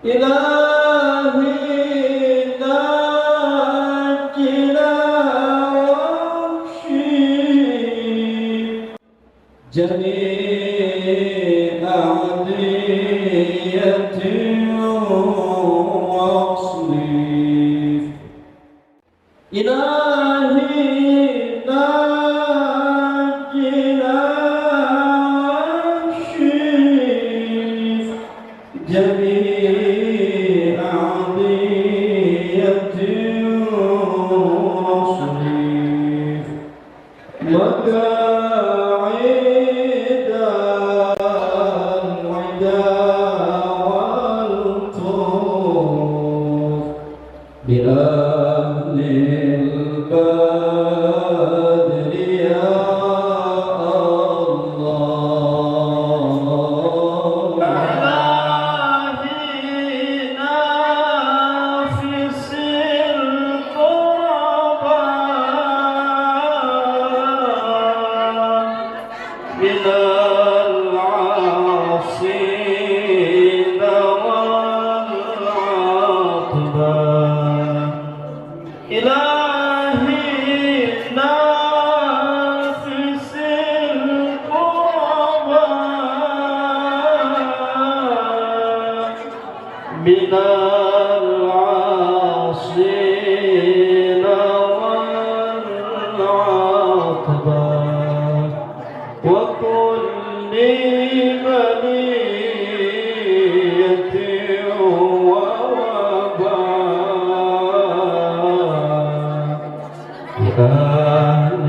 إلهي نجنا وامشي جميع أعدية واصرف إلهي نجنا وامشي جميع أعدية واصرف وكاعد العدا والطوف بأهل البدر يا من العاصين والعقبى وكل بلية ووباء بأهل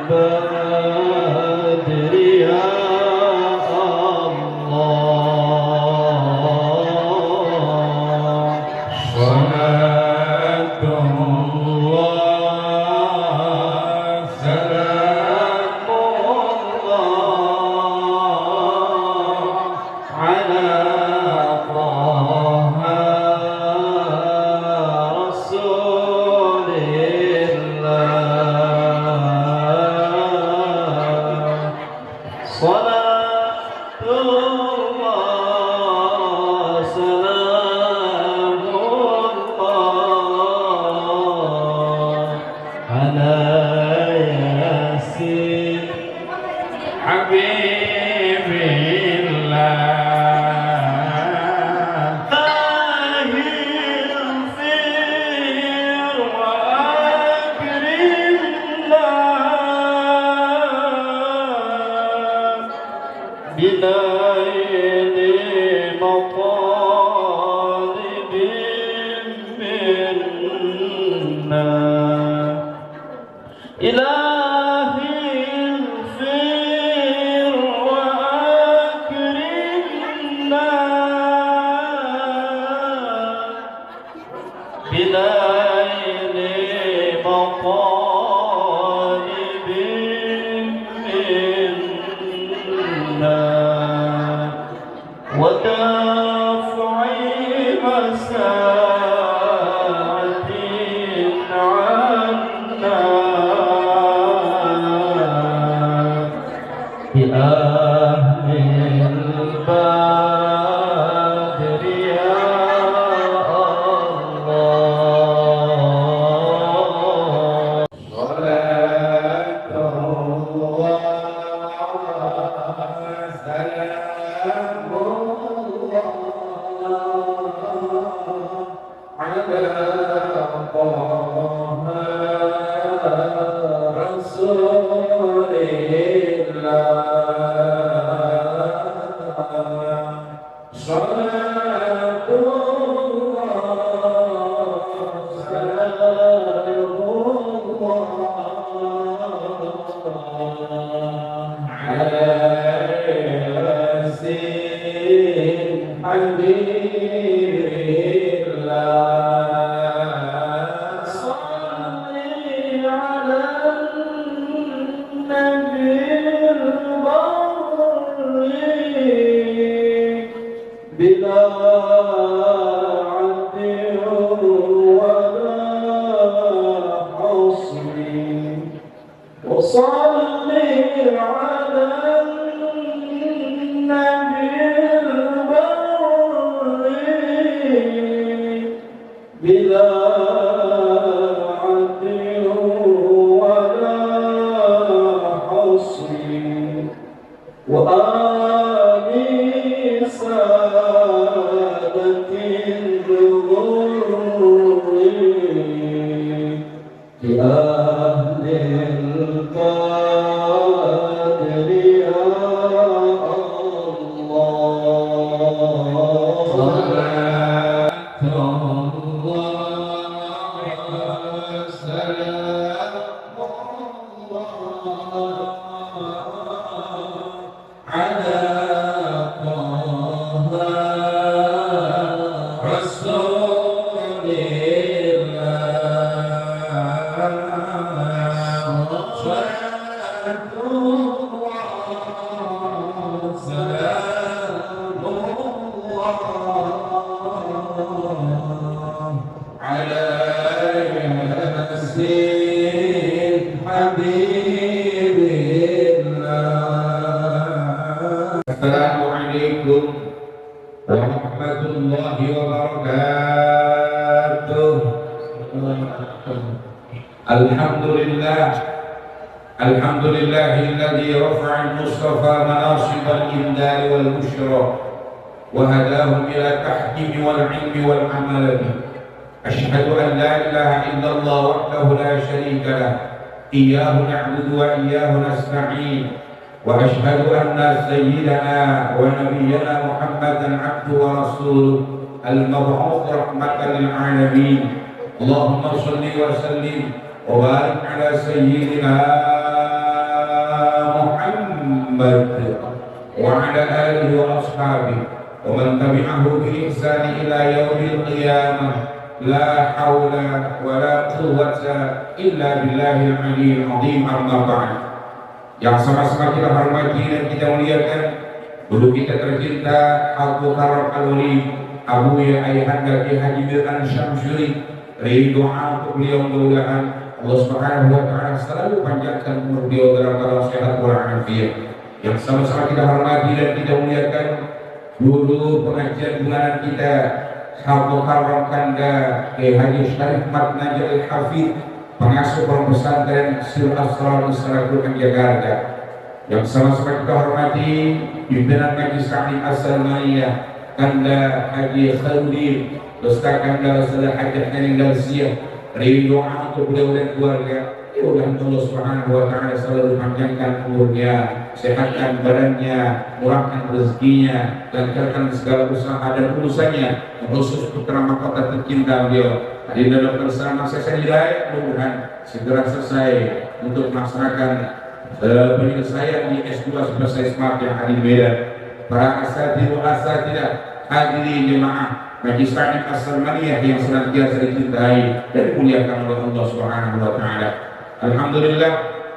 البدر يا بنايل مطالب منا إلهي اغفر وأكرمنا بنايل مطالب ودافع مساعد عنا بأهل البدر يا الله صلاة الله سلام على طه رسول الله صلاة الله سلام الله على ياسين حبيب الله صل على النبي البر بلا عد ولا حصر وصل على النبي البر صلاة الله وسلام الله على طه رسول الله صلاة الله سلام الله على ياسين حبيب الله. Assalamualaikum warahmatullahi wabarakatuh. Alhamdulillahilladzi rafa'al mustafa manasib al-imdal wal bushra wa hadahum ila tahkim wal ilmi wal amal bi. Asyhadu an la ilaha illallah wahdahu la syarika lah. Iyyahu na'budu wa iyyahu nasta'in. Wa asyhadu anna sayyidana wa nabiyyana Muhammadan 'abduhu wa rasuluhu al-mab'uts rahmatan lil 'alamin. Allahumma shalli wa sallim wa barik ala sayyidina Muhammad wa ala alihi wa ashabihi wa man tabi'ahu bi ihsan ila yaumil qiyamah. La haula wa la quwwata illa billahil aliyyil azim. Amma ba'd. Yang sama-sama kita hormati dan kita muliakan guru kita tercinta Al-Mukarram Al-Wali Abu Ya Ayahanda Ki Haji Mir'an Syamsuri. Doa untuk beliau, mudah-mudahan Allah Subhanahu wa taala selalu panjangkan umur beliau dalam sehat walafiat. Yang sama-sama kita hormati dan kita muliakan guru pengajian bulanan kita Al-Mukarram Kanda Ki Haji Syarif Mat Najal Al-Hafidh, pengasuh pondok pesantren Sir Asrar Nusratul Jakarta. Yang sama-sama kita hormati pimpinan Majelis Taklim As-Salmaniyah Kanda Haji Khalil Ustaz Kanda Salah Hajat Hanin Galsiyah. Doa untuk beliau dan keluarga. Mudah-mudahan Allah Subhanahu wa taala selalu panjangkan umurnya, sehatkan badannya, murahkan rezekinya, lancarkan segala usaha dan urusannya, khusus putra mahkota tercinta beliau. Di dalam bersama selesai hidayah, mudah-mudahan segera selesai untuk melaksanakan penyelesaian di S2 selesai smart yang hadir Medan. Para asatidah hadirin jemaah Majelis Taklim As-Salmaniyah yang senantiasa dicintai dan dimuliakan oleh Allah Subhanahu wa taala. Alhamdulillah,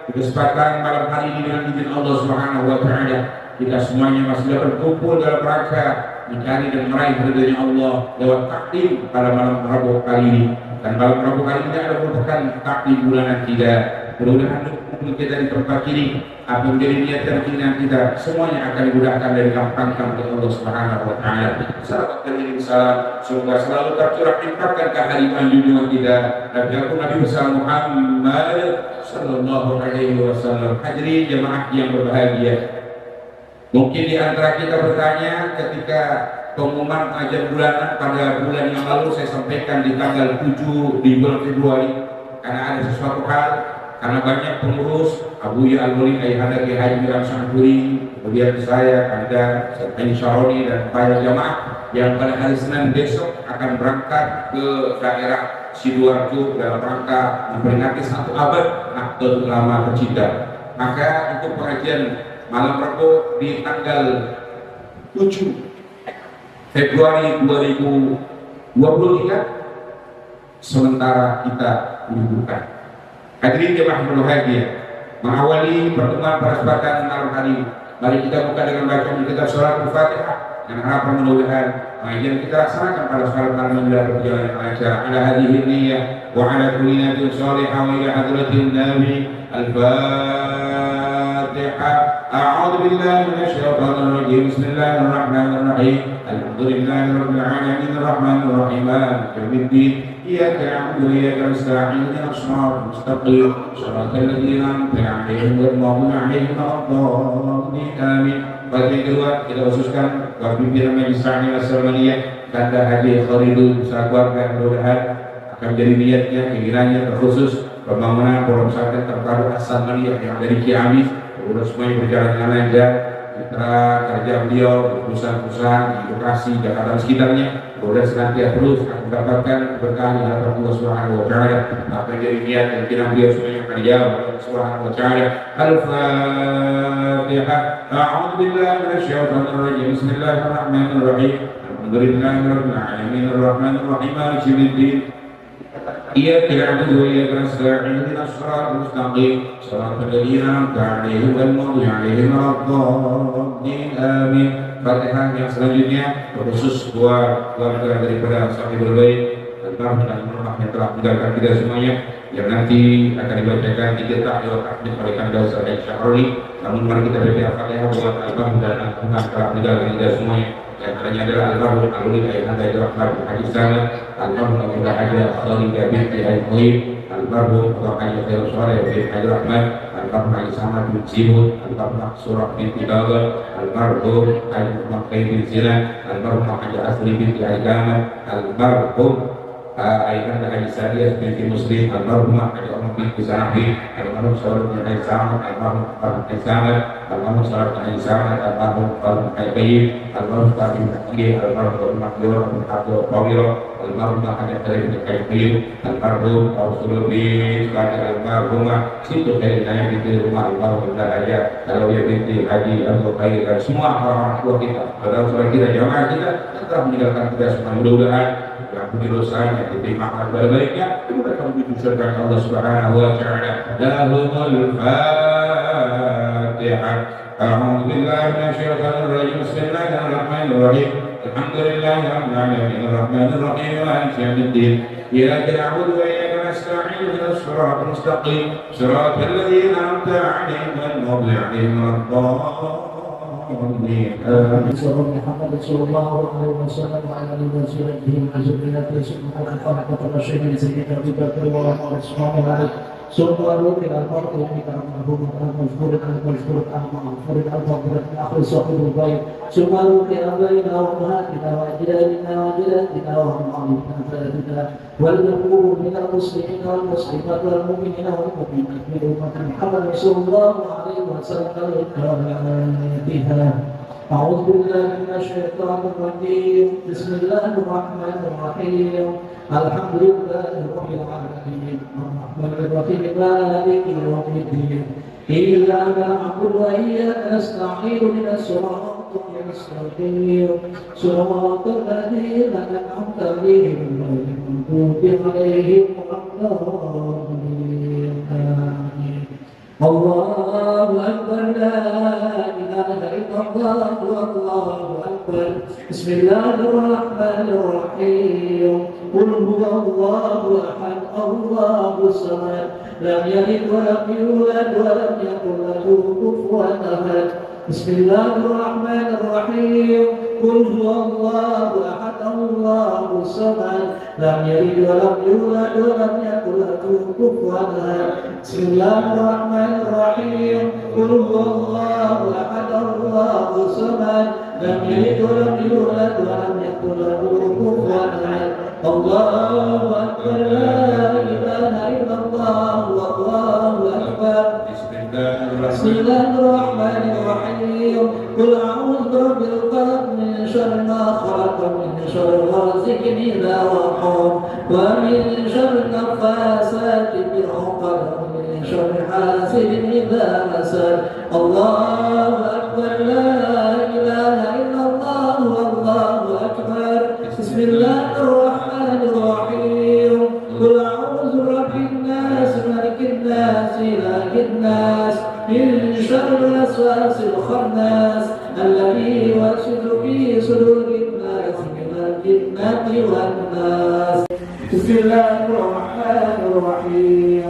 kesempatan malam hari ini dengan izin Allah Subhanahu wa taala kita semuanya masih berkumpul dalam rangka mencari dan meraih ridhonya Allah lewat taklim pada malam Rabu kali ini. Dan malam Rabu kali ini adalah merupakan taklim bulanan kita. Mudah-mudahan untuk kita di tempat ini apa menjadi niat dan keinginan kita semuanya akan dimudahkan dan digampangkan oleh Allah Subhanahu wa taala. Sahabat dan salam semoga selalu tercurah limpahkan kehalimah junjungan kita Nabi Nabi besar Muhammad sallallahu alaihi wasallam. Hadirin jemaah yang berbahagia, mungkin di antara kita bertanya ketika pengumuman pengajian bulanan pada bulan yang lalu saya sampaikan di tanggal 7 di bulan Februari, karena ada sesuatu hal, karena banyak pengurus Abu Ya Al-Wali Ayahanda Ki Haji Mir'an Syamsuri, kemudian saya, Anda, Sertani Syaroni dan para jamaah yang pada hari Senin besok akan berangkat ke daerah Sidoarjo dalam rangka memperingati 1 abad Nahdlatul Ulama tercinta. Maka untuk pengajian malam Rabu di tanggal 7 Februari 2023 sementara kita liburkan. Hadirin jemaah berbahagia, mengawali pertemuan pada kesempatan malam hari ini, mari kita buka dengan bacaan kitab surat Al-Fatihah dengan harapan mudah-mudahan pengajian kita laksanakan pada salat malam menjelang perjalanan lancar. Ala hadhihi niyyah wa ala kulli niyatin shalihah wa ila hadratin nabi. Al-Fatihah. A'udzu billahi minasy syaithanir rajim. Bismillahirrahmanirrahim. Alhamdulillahi rabbil alamin arrahmanir rahim maliki yaumiddin. Iyyaka na'budu wa iyyaka nasta'in ihdinas siratal mustaqim shiratal ladzina an'amta 'alaihim ghairil maghdubi 'alaihim waladdallin. Amin. Pada yang kedua kita khususkan kepada pimpinan Majelis Taklim As-Salmaniyah Kanda Haji Khalidul beserta keluarga, mudah-mudahan akan menjadi niatnya, keinginannya terkhusus pembangunan pondok pesantren terpadu As-Salmaniyah yang ada di Ciamis. Mudah semuanya berjalan dengan lancar, mitra kerja beliau di perusahaan-perusahaan di lokasi Jakarta dan sekitarnya. Mudah senantiasa terus mendapatkan berkah dari Allah Subhanahu wa taala. Apa yang jadi niat dan kira beliau semuanya akan dijawab oleh Allah Subhanahu wa taala. Al-Fatihah. A'udzu billahi minasyaitonir rajim. Bismillahirrahmanirrahim. Alhamdulillahirabbil alamin arrahmanir rahim maliki yaumiddin. إياك نعبد وإياك نستعين اهدنا الصراط المستقيم صراط الذين أنعمت عليهم غير المغضوب عليهم ولا الضالين آمين. Fatihah yang selanjutnya khusus buat keluarga daripada Sahibul Bait almarhum dan almarhumah yang telah meninggalkan kita semuanya, yang nanti akan dibacakan di tahliil tahmid oleh Kanda Ustaz Syahroni. Namun mari kita baca Al-Fatihah buat almarhum dan almarhumah yang telah meninggalkan kita semuanya. Yang antaranya adalah almarhum Alwi Ayahanda Rahmat Haji Salam, almarhum Abu Hajar Khalid binti Al-Muhib, almarhum Abu Hajar Khairul Soleh bin Haji Rahmat, almarhum Haji Samad bin Sibut, almarhum Surah binti Dawud, almarhum Haji Muhammad Khair bin Zilan, almarhum Haji Asri binti Haji Kamal, almarhum Ayahanda Haji Sadiyah binti Muslim, almarhum Haji Ahmad binti Sanafi, almarhum Saudara bin Haji Samad, almarhum Haji Samad, almarhum Saudara bin Haji Samad, almarhum Haji Qayyim, almarhum Haji Haji, almarhum Mahdur bin Abdul Qawiro, almarhum Haji Haji bin Qayyim, almarhum Rasulullah bin almarhum Situ Khair Naya binti Rumah, almarhum Haji Alawiyah binti Haji Abdul Khair, dan semua orang tua kita, saudara-saudara kita, jamaah kita yang telah meninggalkan kita semua. Mudah-mudahan ampuni dosanya, diterima amal baiknya, mereka disurgakan Allah Subhanahu wa taala. Lahumul Fatihah. A'udzu billahi minasyaitonir rajim. Bismillahirrahmanirrahim. Alhamdulillahi rabbil alamin arrahmanir rahim maliki yaumiddin. Iyyaka na'budu wa iyyaka nasta'in ihdinas siratal mustaqim siratal ladzina an'amta 'alaihim ghairil maghdubi 'alaihim waladdallin. محمد صلى الله عليه وسلم وعلى اله وصحبه وذريته سبحانه وتعالى شهيد سيدنا ابي بكر وعمر عثمان وعلي سبحانه الى الفرق ومن المحبوب المذكور المذكور المغفور المغفور اخر صاحب الغيب سبحانه الى ابائنا وامهاتنا واجدادنا وجداتنا وامهاتنا وجداتنا والمحبوب من المسلمين والمسلمات والمؤمنين والمؤمنات من امه محمد صلى الله عليه وسلم بها. أعوذ بالله من الشيطان الرجيم. بسم الله الرحمن الرحيم. الحمد لله رب العالمين الرحمن الرحيم مالك يوم الدين. إياك نعبد وإياك نستعين من الصراط المستقيم صراط الذين أنعمت عليهم غير المغضوب عليهم ولا الضالين. الله أكبر لا إله إلا الله والله أكبر. بسم الله الرحمن الرحيم. قل هو الله أحد الله الصمد لم يلد ولم يولد ولم يكن له كفوا أحد. بسم الله الرحمن الرحيم. قل هو الله أحد الله الصمد لم يلد ولم يولد ولم يكن له كفوا أحد. بسم الله الرحمن الرحيم. قل هو الله أحد الله الصمد لم يلد ولم يولد ولم يكن له كفوا أحد. الله أكبر لا إله إلا الله والله أكبر. بسم الله الرحمن الرحيم. قل أعوذ برب الفلق من شر ما خلق من شر غاسق إذا وقب ومن شر النفاثات في العقد ومن شر حاسد إذا حسد. الله أكبر لا إله إلا الله والله أكبر. بسم الله الرحمن الرحيم. قل أعوذ برب الناس ملك الناس إله الناس من شر الوسواس الخناس الذي يوسوس في صدور الناس من الجنة والناس. بسم الله الرحمن الرحيم.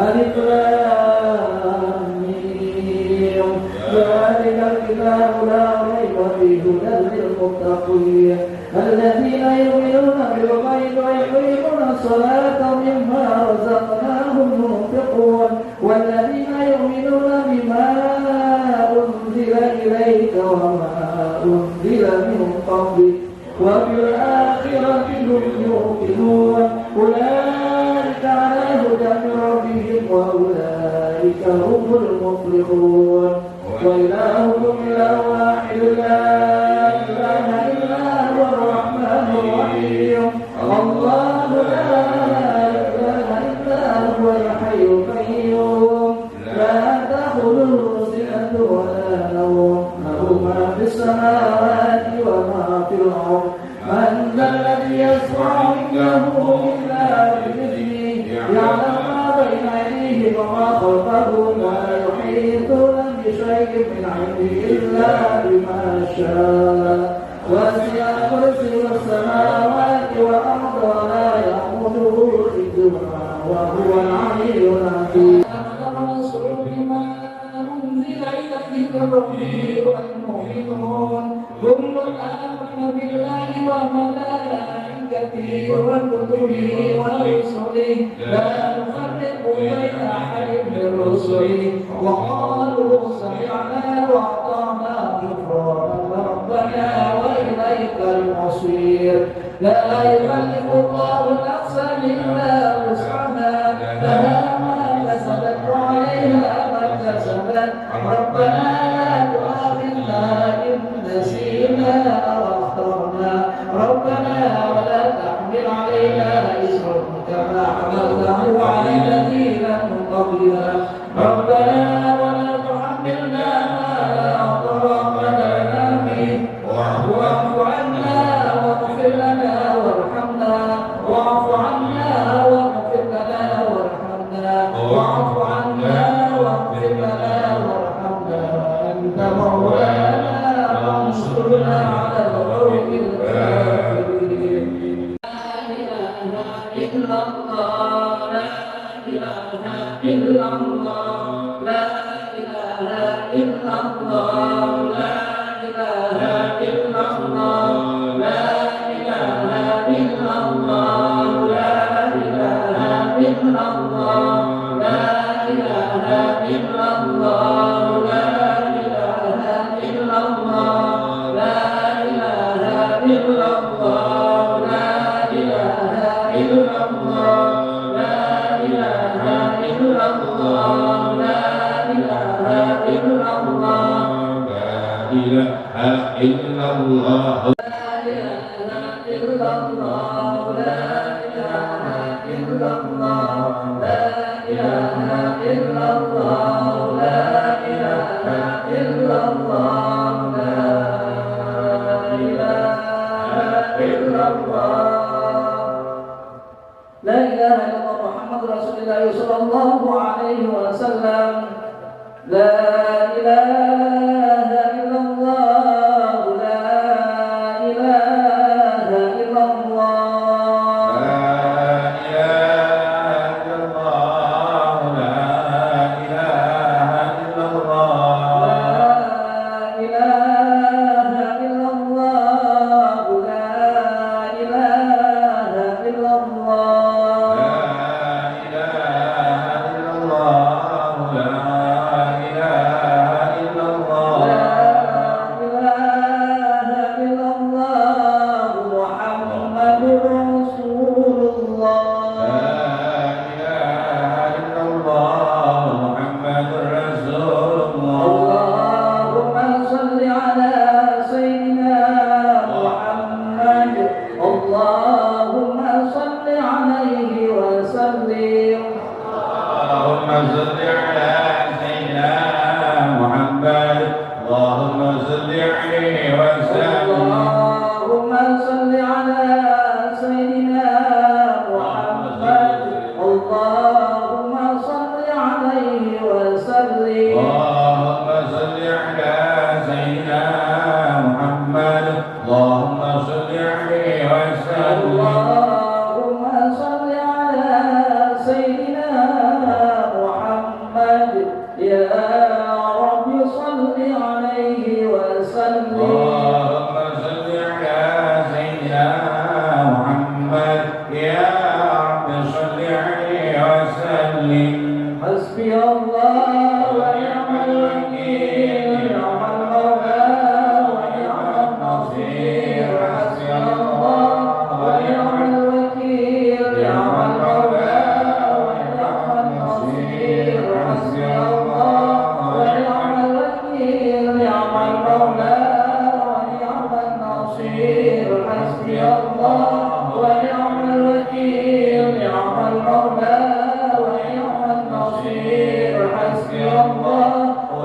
ألف لام ميم. ذلك الكتاب لا ريب فيه هدى للمتقين الذين يؤمنون بالغيب ويقيمون الصلاة ومما رزقناهم ينفقون والذين يؤمنون بما أنزل إليك وما أنزل من قبلك وبالآخرة هم يوقنون أولئك على هدى من ربهم وأولئك هم المفلحون. وإلهكم إله واحد لا إله إلا هو الرحمن الرحيم الله لا إله إلا هو الحي القيوم لا تأخذه سنة ولا نوم له ما في السماوات وما في الأرض من ذا الذي يشفع عنده إلا بإذنه يعلم ما بين أيديهم وما خلفهم ولا يحيطون بشيء من علمه إلا بما شاء وسع كرسي السماوات والأرض ولا يئوده حفظهما وهو العلي العظيم أنزل إليه من ربه والمؤمنون كل آمن بالله وملائكته وكتبه ورسله لا نفرق بين أحد من رسله وقالوا سمعنا وأطعنا غفرانك ربنا وإليك المصير لا يكلف الله نفسا إلا وسعها لها ما كسبت وعليها ما اكتسبت ربنا لا تؤاخذنا إن نسينا أو أخطأنا ربنا ولا تحمل علينا إصرا كما حملته على الذين من قبلنا ربنا ولا تحملنا ما لا طاقة لنا به واعف عنا واغفر لنا وارحمنا واعف عنا واغفر لنا وارحمنا واعف عنا واغفر لنا وارحمنا أنت مولانا فانصرنا على القوم الكافرين لا إله إلا الله لا إله إلا الله لا إله إلا الله لا إله إلا الله لا إله إلا الله لا إله إلا الله لا إله إلا الله لا إله إلا الله لا إله إلا الله لا إله إلا الله لا إله إلا الله لا إله إلا الله لا إله إلا الله لا إله إلا الله محمد رسول الله صلى الله عليه وسلم لا إله إلا الله لا إله إلا الله لا إله إلا الله لا إله إلا الله لا إله إلا الله لا إله إلا الله اللهم صل عليه وسلم الله ونعم الوكيل نعم المولى ونعم النصير حسبي الله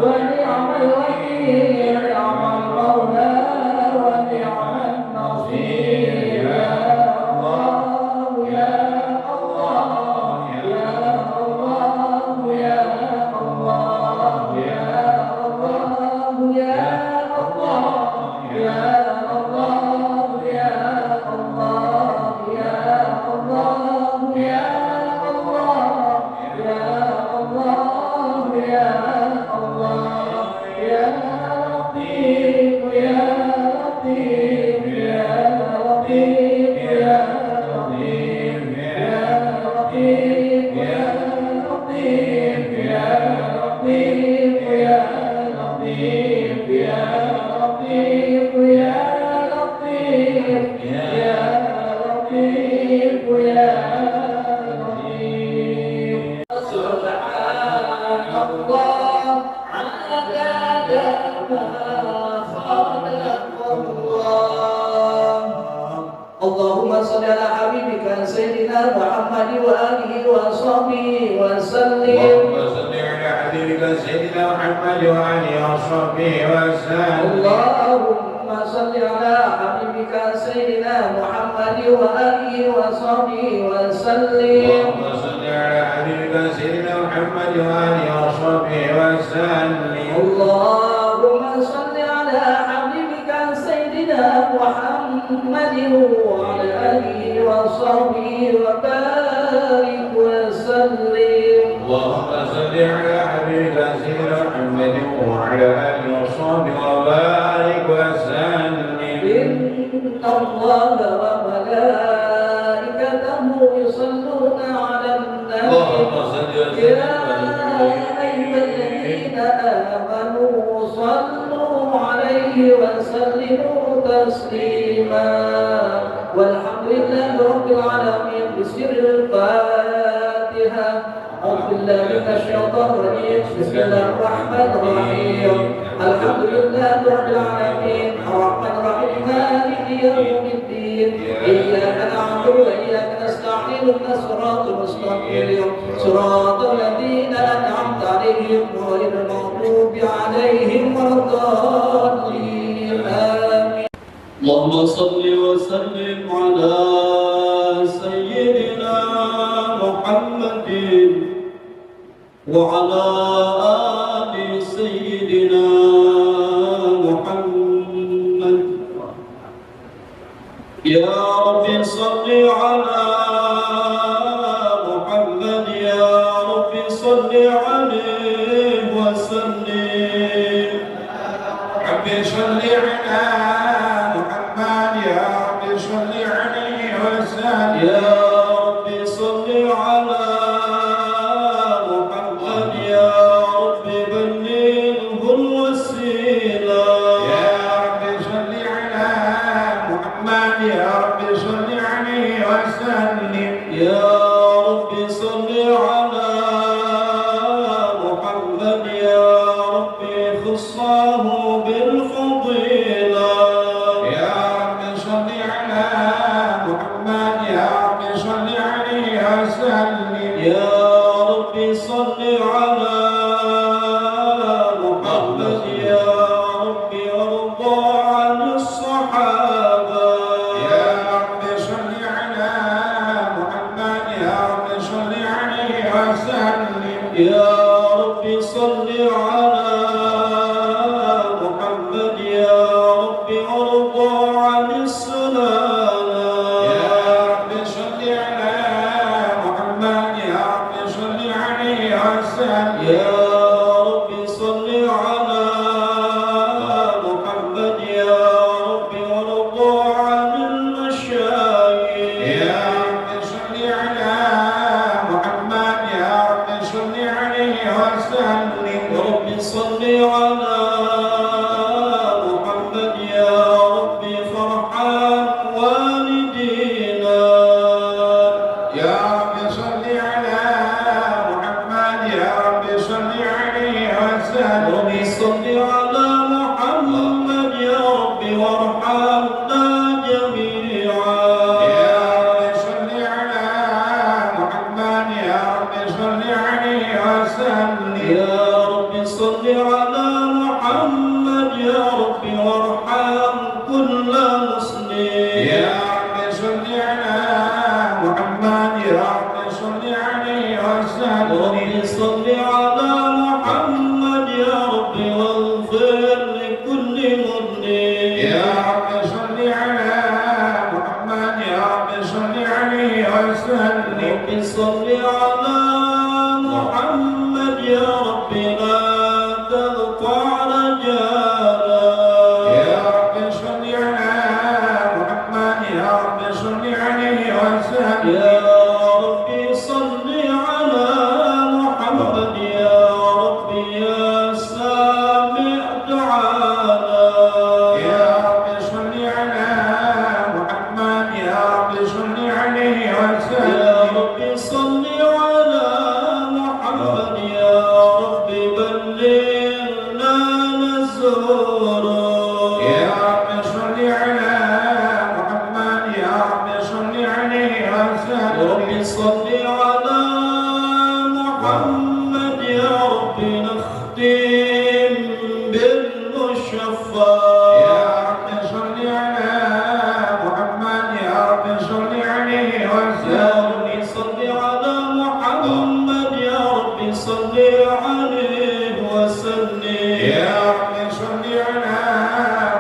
ونعم الوكيل نعم المولى ونعم النصير يا الله يا الله يا الله يا الله يا الله يا الله يا الله يا الله يا الله يا الله يا الله يا لطيف يا لطيف يا لطيف يا لطيف يا لطيف يا لطيف يا لطيف يا لطيف يا لطيف يا لطيف يا لطيف يا لطيف سبحان الله عدد ما خلق الله اللهم صل على حبيبك سيدنا محمد وآله وصحبه وسلم اللهم صل على حبيبك سيدنا محمد وآله وصحبه وسلم اللهم صل على حبيبك سيدنا محمد وآله وصحبه وسلم اللهم صل على حبيبك سيدنا محمد وآله وصحبه وسلم اللهم صل على حبيبك سيدنا محمد وعلى آله وصحبه وبارك وسلم اللهم صل على حبيبك سيدنا محمد وعلى آله وصحبه وبارك وسلم إن الله وملائكته يصلون على اللهم النبي صل يا وسلم أيها الذين آمنوا صلوا عليه وسلموا تسليما والحمد لله رب العالمين بسر الفاتحة أعوذ بالله من الشيطان الرجيم بسم الله الرحمن الرحيم الحمد لله رب العالمين الرحمن الرحيم مالك يوم الدين إياك نعبد وإياك نستعين اهدنا الصراط المستقيم صراط الذين أنعمت عليهم غير المغضوب عليهم ولا الضالين آمين اللهم صل وسلم على سيدنا محمد وعلى آل سيدنا محمد يا رب صل على محمد يا رب صل عليه وسلم رب صل على محمد يا رب صل عليه وسلم يا رب صل على محمد يا رب بلغه الوسيلة يا رب صل على محمد يا رب صل عليه وسلم يا رب صل على محمد يا رب خصه بالفضيلة يا رب صل على محمد يا رب صل عليه وسلم يا رب صل على محمد يا رب وارضى عن الصحابة يا رب وسلم رب صل على محمد يا رب لا تقطع رجانا يا رب صل على محمد يا رب صل عليه وسلم يا رب صل على محمد يا رب يا سامع دعانا يا رب صل على محمد يا رب صل عليه وسلم يا رب صل على محمد يا رب بلغنا نزوره يا رب صل على محمد يا رب صل عليه وسلم رب صل على محمد يا رب نختم بالمشفى يا رب صل على محمد يا رب صل عليه يا وسلم رب صل على محمد يا رب صل عليه وسلم يا رب صل على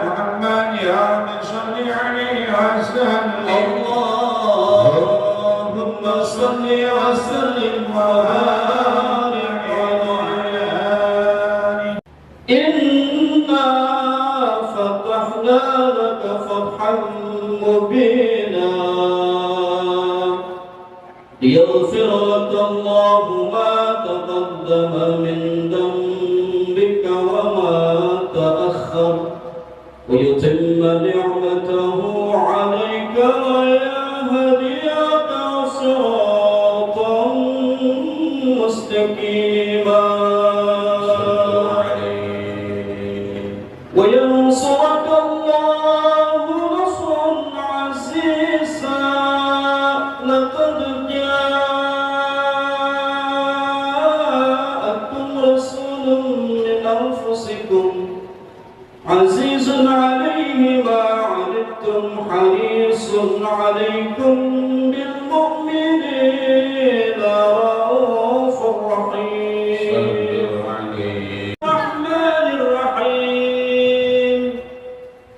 محمد يا رب صل عليه وسلم اللهم صل وسلم وبارك عليه إنا فتحنا لك فتحا مبينا ليغفر لك الله ما تقدم من ذنبك وما تأخر ويتم نعمته عليك ويهديك صراطا مستقيما وينصرك الله نصرا عزيزا لقد جاءكم رسول من أنفسكم عزيز عليه ما عنتم حريص عليكم بالمؤمنين رؤوف رحيم الرحمن الرحيم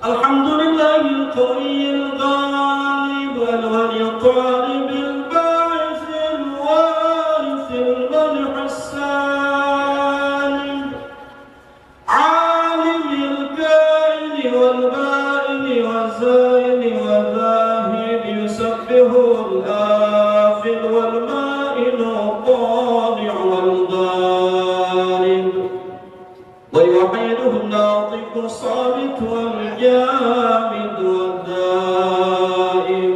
الحمد لله القوي الغالب الغني الطالب الباعث الوارث المنح السالم عالم الكائن والبائن والزائن والذاهب يسبح الآفل والمائن الطالع والغالب ويوحده الناطق الصامت والجامد والدائم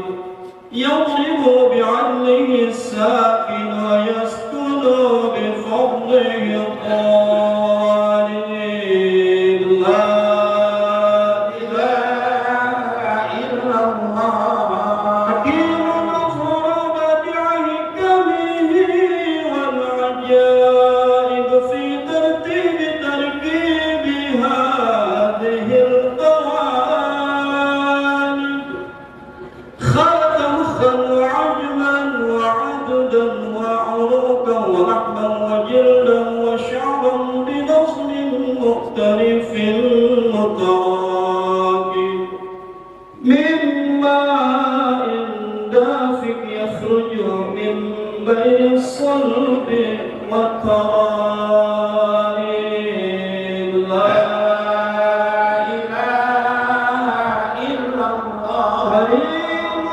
يضرب بعدله الساكن ويسكن بفضله الطالب لا إله إلا الله حكيم أفراد بعهكمه والعجائب في ترتيب تركيب هذه القوالب خلق مخا وعجما وعددا وعروقا ولحما وجلدا وشعرا بنظم مختلف متراكب من ماء دافق يخرج من بين الصلب والترائب لا إله إلا الله عليم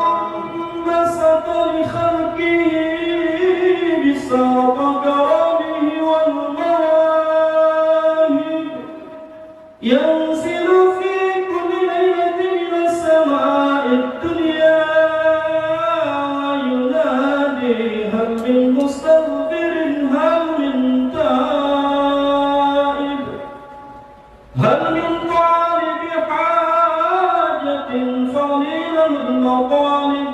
بسط لخلقه بساط كرمه والمواهب ينزل في كل ليلة إلى السماء الدنيا وينادي هل من مستغفر هل من تائب هل من طالب حاجة فضيلا المطالب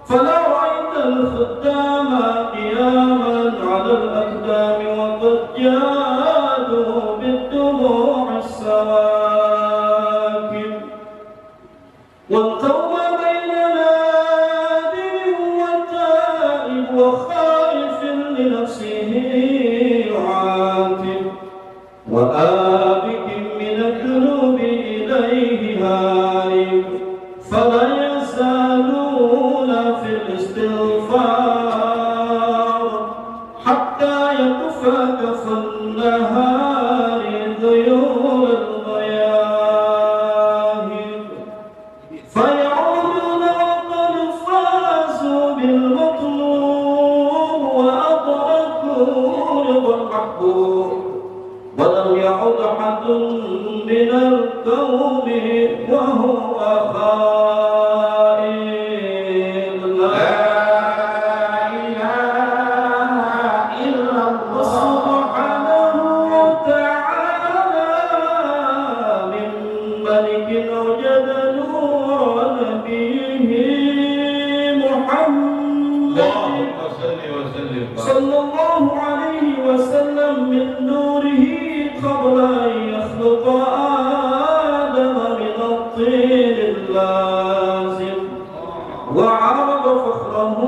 فلو رأيت الخدام قياما على الأقدام وقد جادوا بالدموع السواكب والقوم بين نادم وتائب وخائف لنفسه عاتب وآبك من الذنوب إليه هارب فلا يزالون في الاستغفار صلى الله عليه وسلم من نوره قبل أن يخلق آدم من الطين اللازم وعرض فخره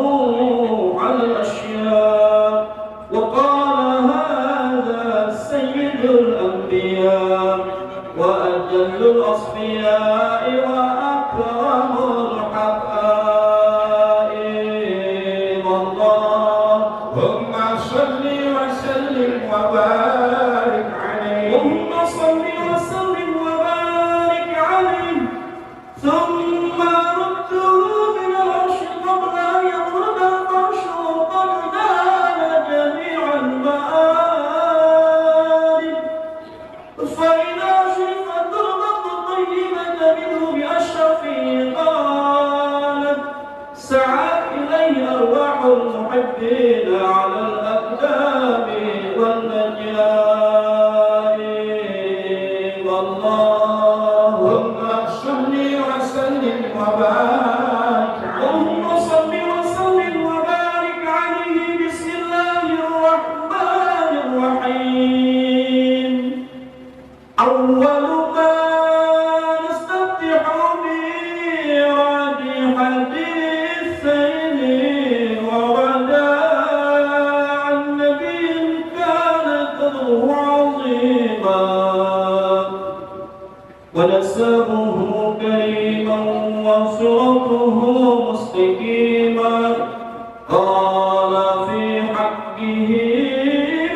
على الأشياء وقال هذا سيد الأنبياء وأجل الأصفياء وأكرم الحقائق اللهم صل وسلم وبارك عليه اللهم صل وسلم وبارك عليه ثم رده من العرش قبل أن يطرد العرش قد نال جميع المآرب فإذا شرفت الأرض الطيبة منه بأشرفه قالت سعت إليه أرواح المحبين على الأقدام والنجائب اللهم صل وسلم وبارك اللهم صل وسلم وبارك عليه بسم الله الرحمن الرحيم أول ما نستفتح بإيراد حديثين وردا عن نبي كان قدره عظيما ونسبه كريما وصراطه مستقيما قال في حقه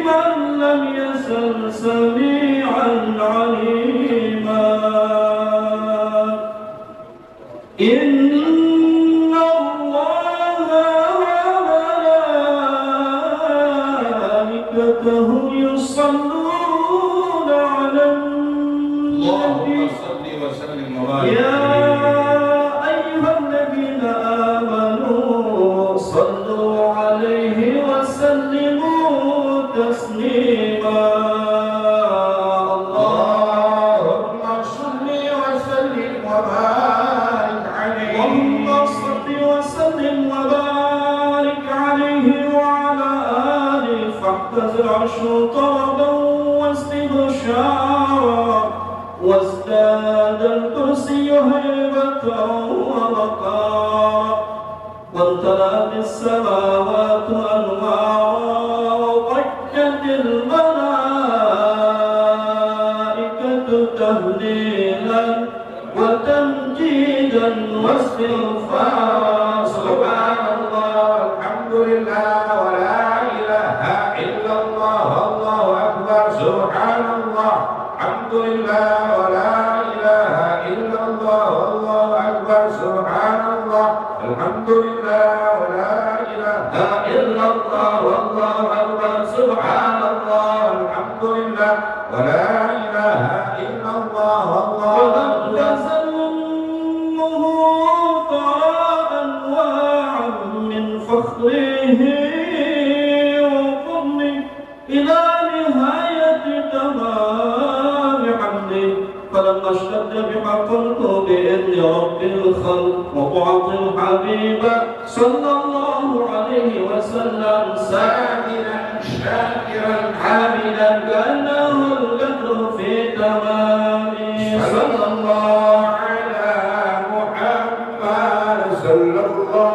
من لم يزل سميعا عليما إن الله وملائكته يصلون على النبي صل وسلم وبارك يا أيها الذين آمنوا صلوا عليه وسلموا تسليما اللهم صل وسلم وبارك عليه اللهم صل وسلم وبارك عليه وعلى آله فاحتز العرش طربا واستبشارا وازداد الكرسي هيبة ووقارا وامتلأت السماوات أنوارا وضجت الملائكة تهليلا وتمجيدا واستغفارا سبحان الله الحمد لله ولا إله إلا الله الله أكبر سبحان الله الحمد لله ولا إله إلا الله الله أكبر سبحان الله الحمد لله ولا إله إلا الله والله أكبر سبحان الله الحمد لله ولا إله إلا الله والله أكبر تزلمه طاء أنواعا من فخره وقرنه إلى نهاية تمام حمده فلما اشتد بما قلت بإذن رب الخلق وطاعة الحبيب صلى الله عليه وسلم ساجدا شاكرا حامدا كأنه البدر في تمامه صلى الله على محمد صلى الله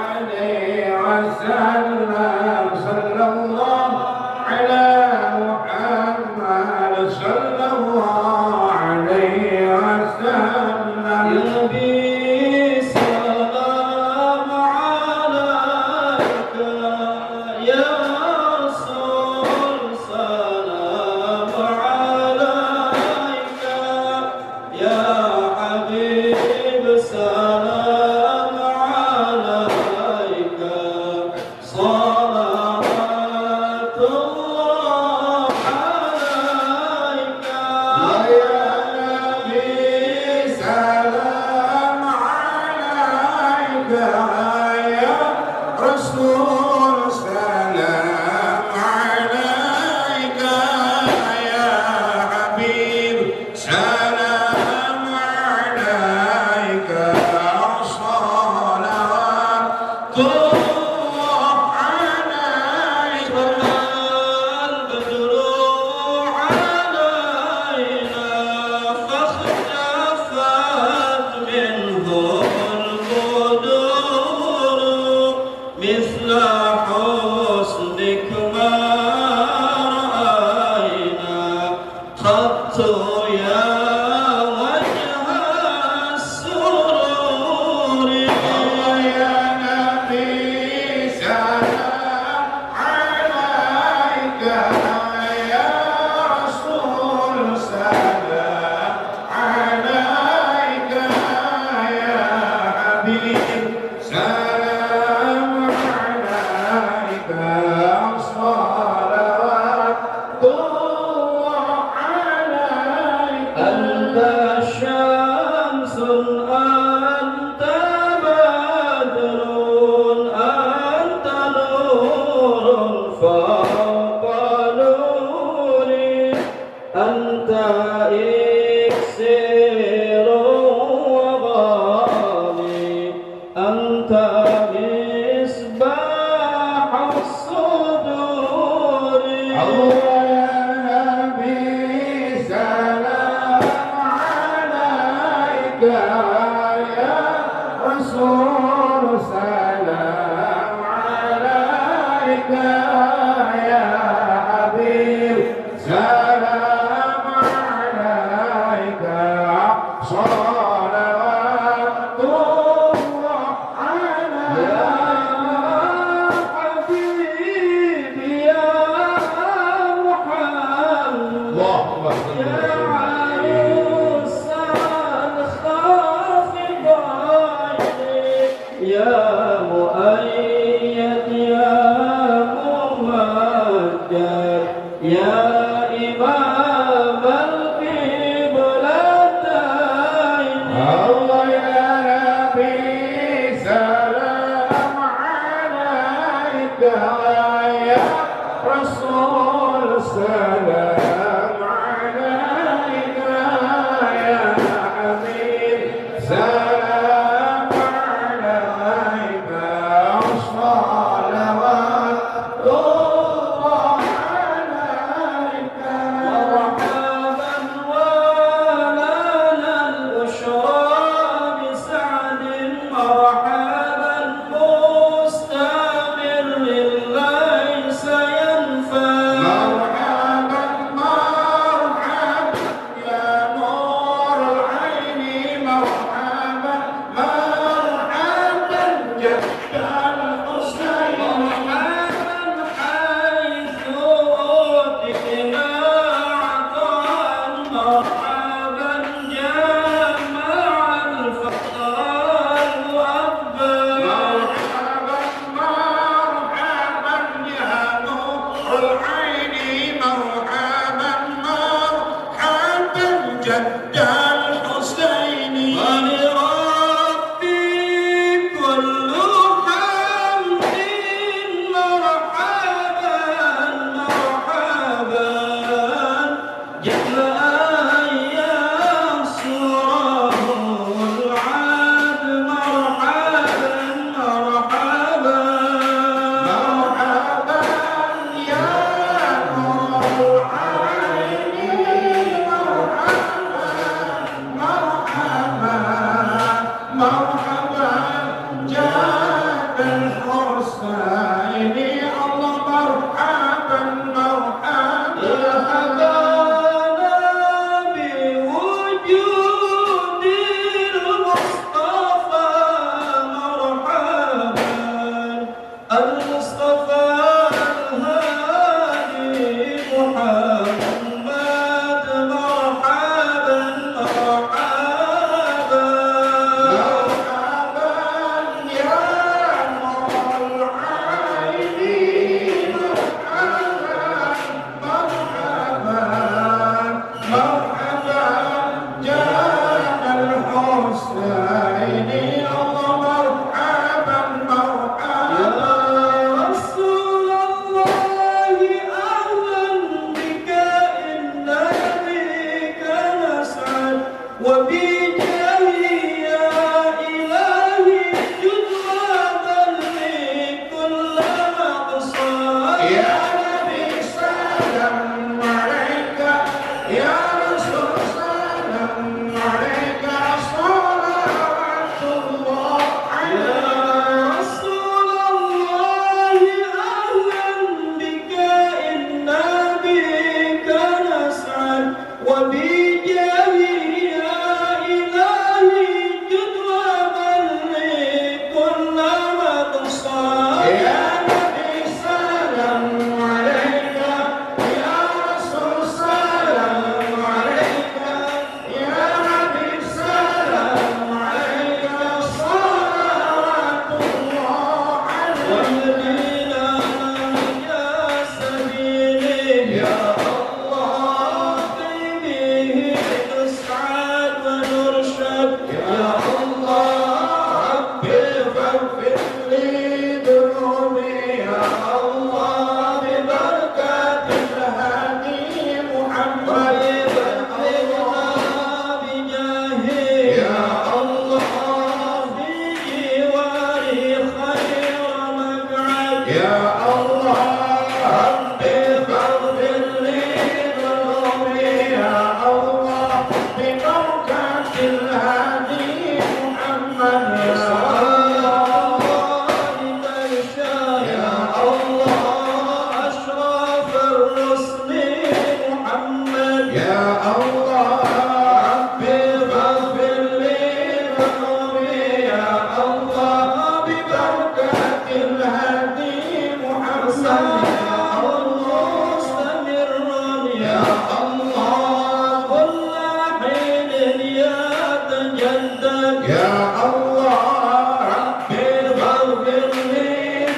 عليه وسلم صلى الله على محمد صلى الله عليه وسلم يا نبي سلام عليك يا رسول سلام عليك يا حبيب سلام عليك صلوات الله عليك يا نبي سلام عليك يا رسول سلام عليك يا حبيب سلام عليك صلوات الله عليك مصباح الصدور الله يا نبي سلام عليك يا رسول سلام عليك يا حبيب سلام عليك صلوات الله عليك يا حبيبي يا محمد اللهم صل يا وسلم عروس الخافضين يا مؤيد يا ممجد يا إمام القبلتين الله يا نبي سلام عليك يا رسول سلام عليك يا حبيب سلام عليك صلوات الله عليك مرحبا ولنا البشرى بسعد مرحبا مستمر ليس ينفع مرحبا مرحبا يا نور العين مرحبا مرحبا جد الحسين مرحبا حيث أوتينا عطاء مرحبا جمع الفقر والأكبر مرحبا مرحبا يا نور العين مرحبا مرحبا جد الحسين ولربي كل حال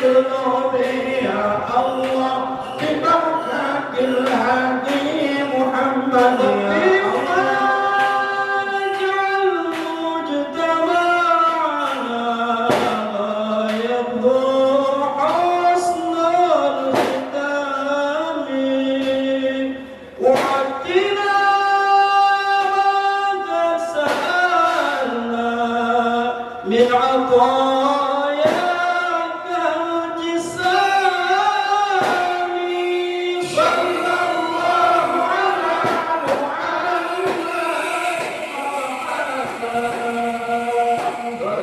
القلوب يا الله ببركة الهادي محمد يا الله اجعل مجتمعنا يبدو حسن الختام وعدنا ما قد سألنا من عطاياك الجسام صلى الله على محمد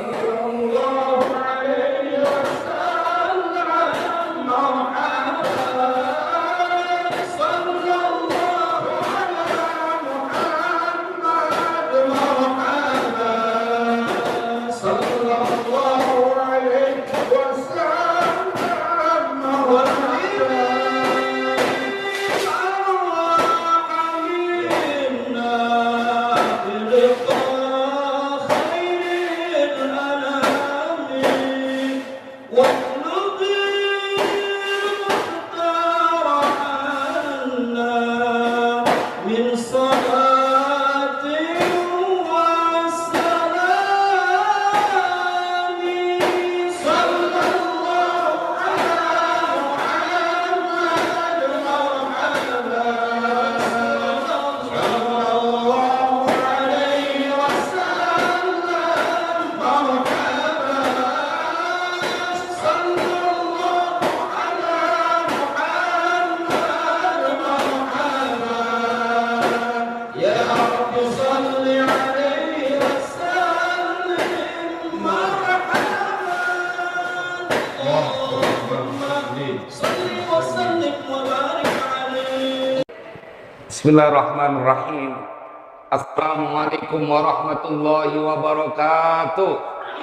صلى الله عليه وسلم محمد صلى الله على محمد صلى الله عليه من صلاة وسلام صلى الله على محمد صلى الله عليه وسلم صلى الله على محمد يا رب صل عليه وسلم مرحبا اللهم صل وسلم وبارك عليه. Bismillahirrahmanirrahim. Assalamualaikum warahmatullahi wabarakatuh.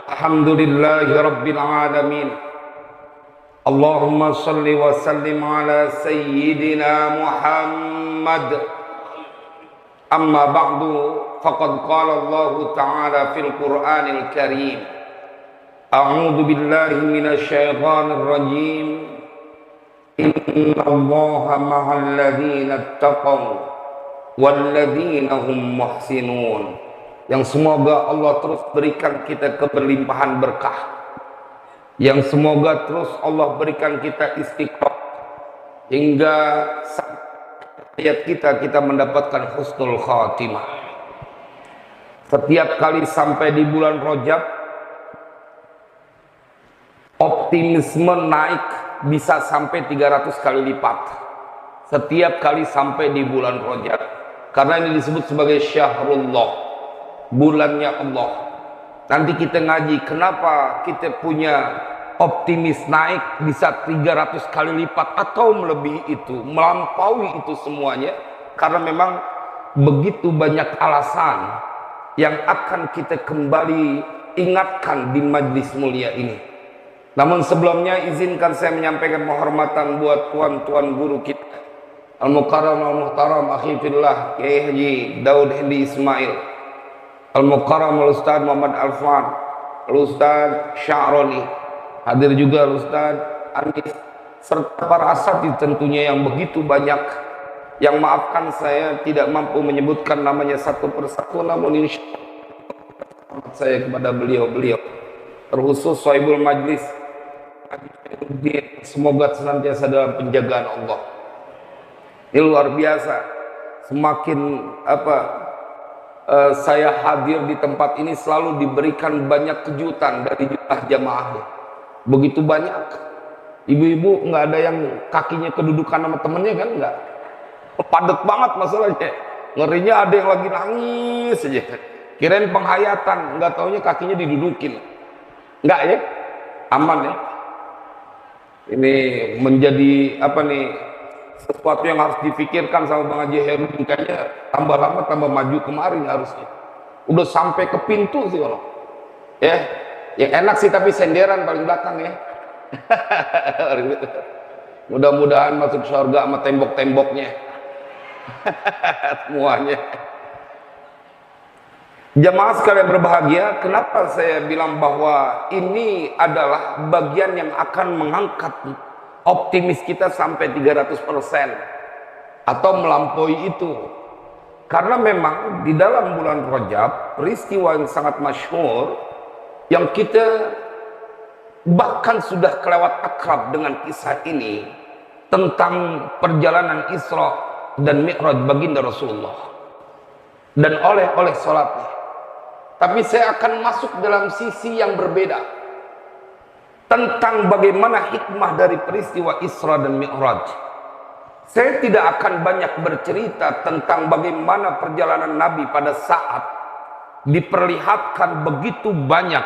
Alhamdulillahi rabbil alamin. Allahumma salli wa sallim ala sayyidina Muhammad. Amma ba'du, faqad qala Allah ta'ala fil Qur'anil Karim. A'udzu billahi minasy syaithanir rajim. Inna Allaha ma'al ladzina ittaqaw wal ladzina hum muhsinun. Yang semoga Allah terus berikan kita keberlimpahan berkah. Yang semoga terus Allah berikan kita istiqomah hingga ayat kita mendapatkan husnul khatimah. Setiap kali sampai di bulan Rajab, optimisme naik bisa sampai 300 kali lipat setiap kali sampai di bulan Rajab, karena ini disebut sebagai syahrullah, bulannya Allah. Nanti kita ngaji kenapa kita punya optimis naik bisa 300 kali lipat atau melebihi itu, melampaui itu semuanya, karena memang begitu banyak alasan yang akan kita kembali ingatkan di majlis mulia ini. Namun sebelumnya izinkan saya menyampaikan penghormatan buat tuan-tuan guru kita, Al-Mukarram Al-Muhtaram Akhi Fillah Kiai Haji Daud Hendi Ismail, Al-Mukarram Al-Ustaz Muhammad Alfan, Al-Ustaz Sya'roni, hadir juga Al-Ustaz Anis, serta para asatidz tentunya yang begitu banyak, yang maafkan saya tidak mampu menyebutkan namanya satu persatu, namun insya Allah saya kepada beliau-beliau, terkhusus Sohibul Majlis, semoga senantiasa dalam penjagaan Allah. Ini luar biasa. Semakin saya hadir di tempat ini selalu diberikan banyak kejutan dari jumlah jamaahnya. Begitu banyak. Ibu-ibu nggak ada yang kakinya kedudukan sama temennya kan, nggak. Padat banget masalahnya. Ngerinya ada yang lagi nangis aja. Kirain penghayatan, nggak taunya kakinya didudukin. Nggak ya? Aman ya? Ini menjadi sesuatu yang harus dipikirkan sama Bang Haji Herudin. Kayaknya tambah lama tambah maju kemarin harusnya. Udah sampai ke pintu sih kalau. Ya, yang enak sih tapi senderan paling belakang ya. Mudah-mudahan masuk surga sama tembok-temboknya. Semuanya. Jamaah sekalian berbahagia, kenapa saya bilang bahwa ini adalah bagian yang akan mengangkat optimis kita sampai 300% atau melampaui itu. Karena memang di dalam bulan Rajab, peristiwa yang sangat masyhur yang kita bahkan sudah kelewat akrab dengan kisah ini tentang perjalanan Isra dan Mi'raj baginda Rasulullah dan oleh salatnya. Tapi saya akan masuk dalam sisi yang berbeda tentang bagaimana hikmah dari peristiwa Isra dan Mi'raj. Saya tidak akan banyak bercerita tentang bagaimana perjalanan Nabi pada saat diperlihatkan begitu banyak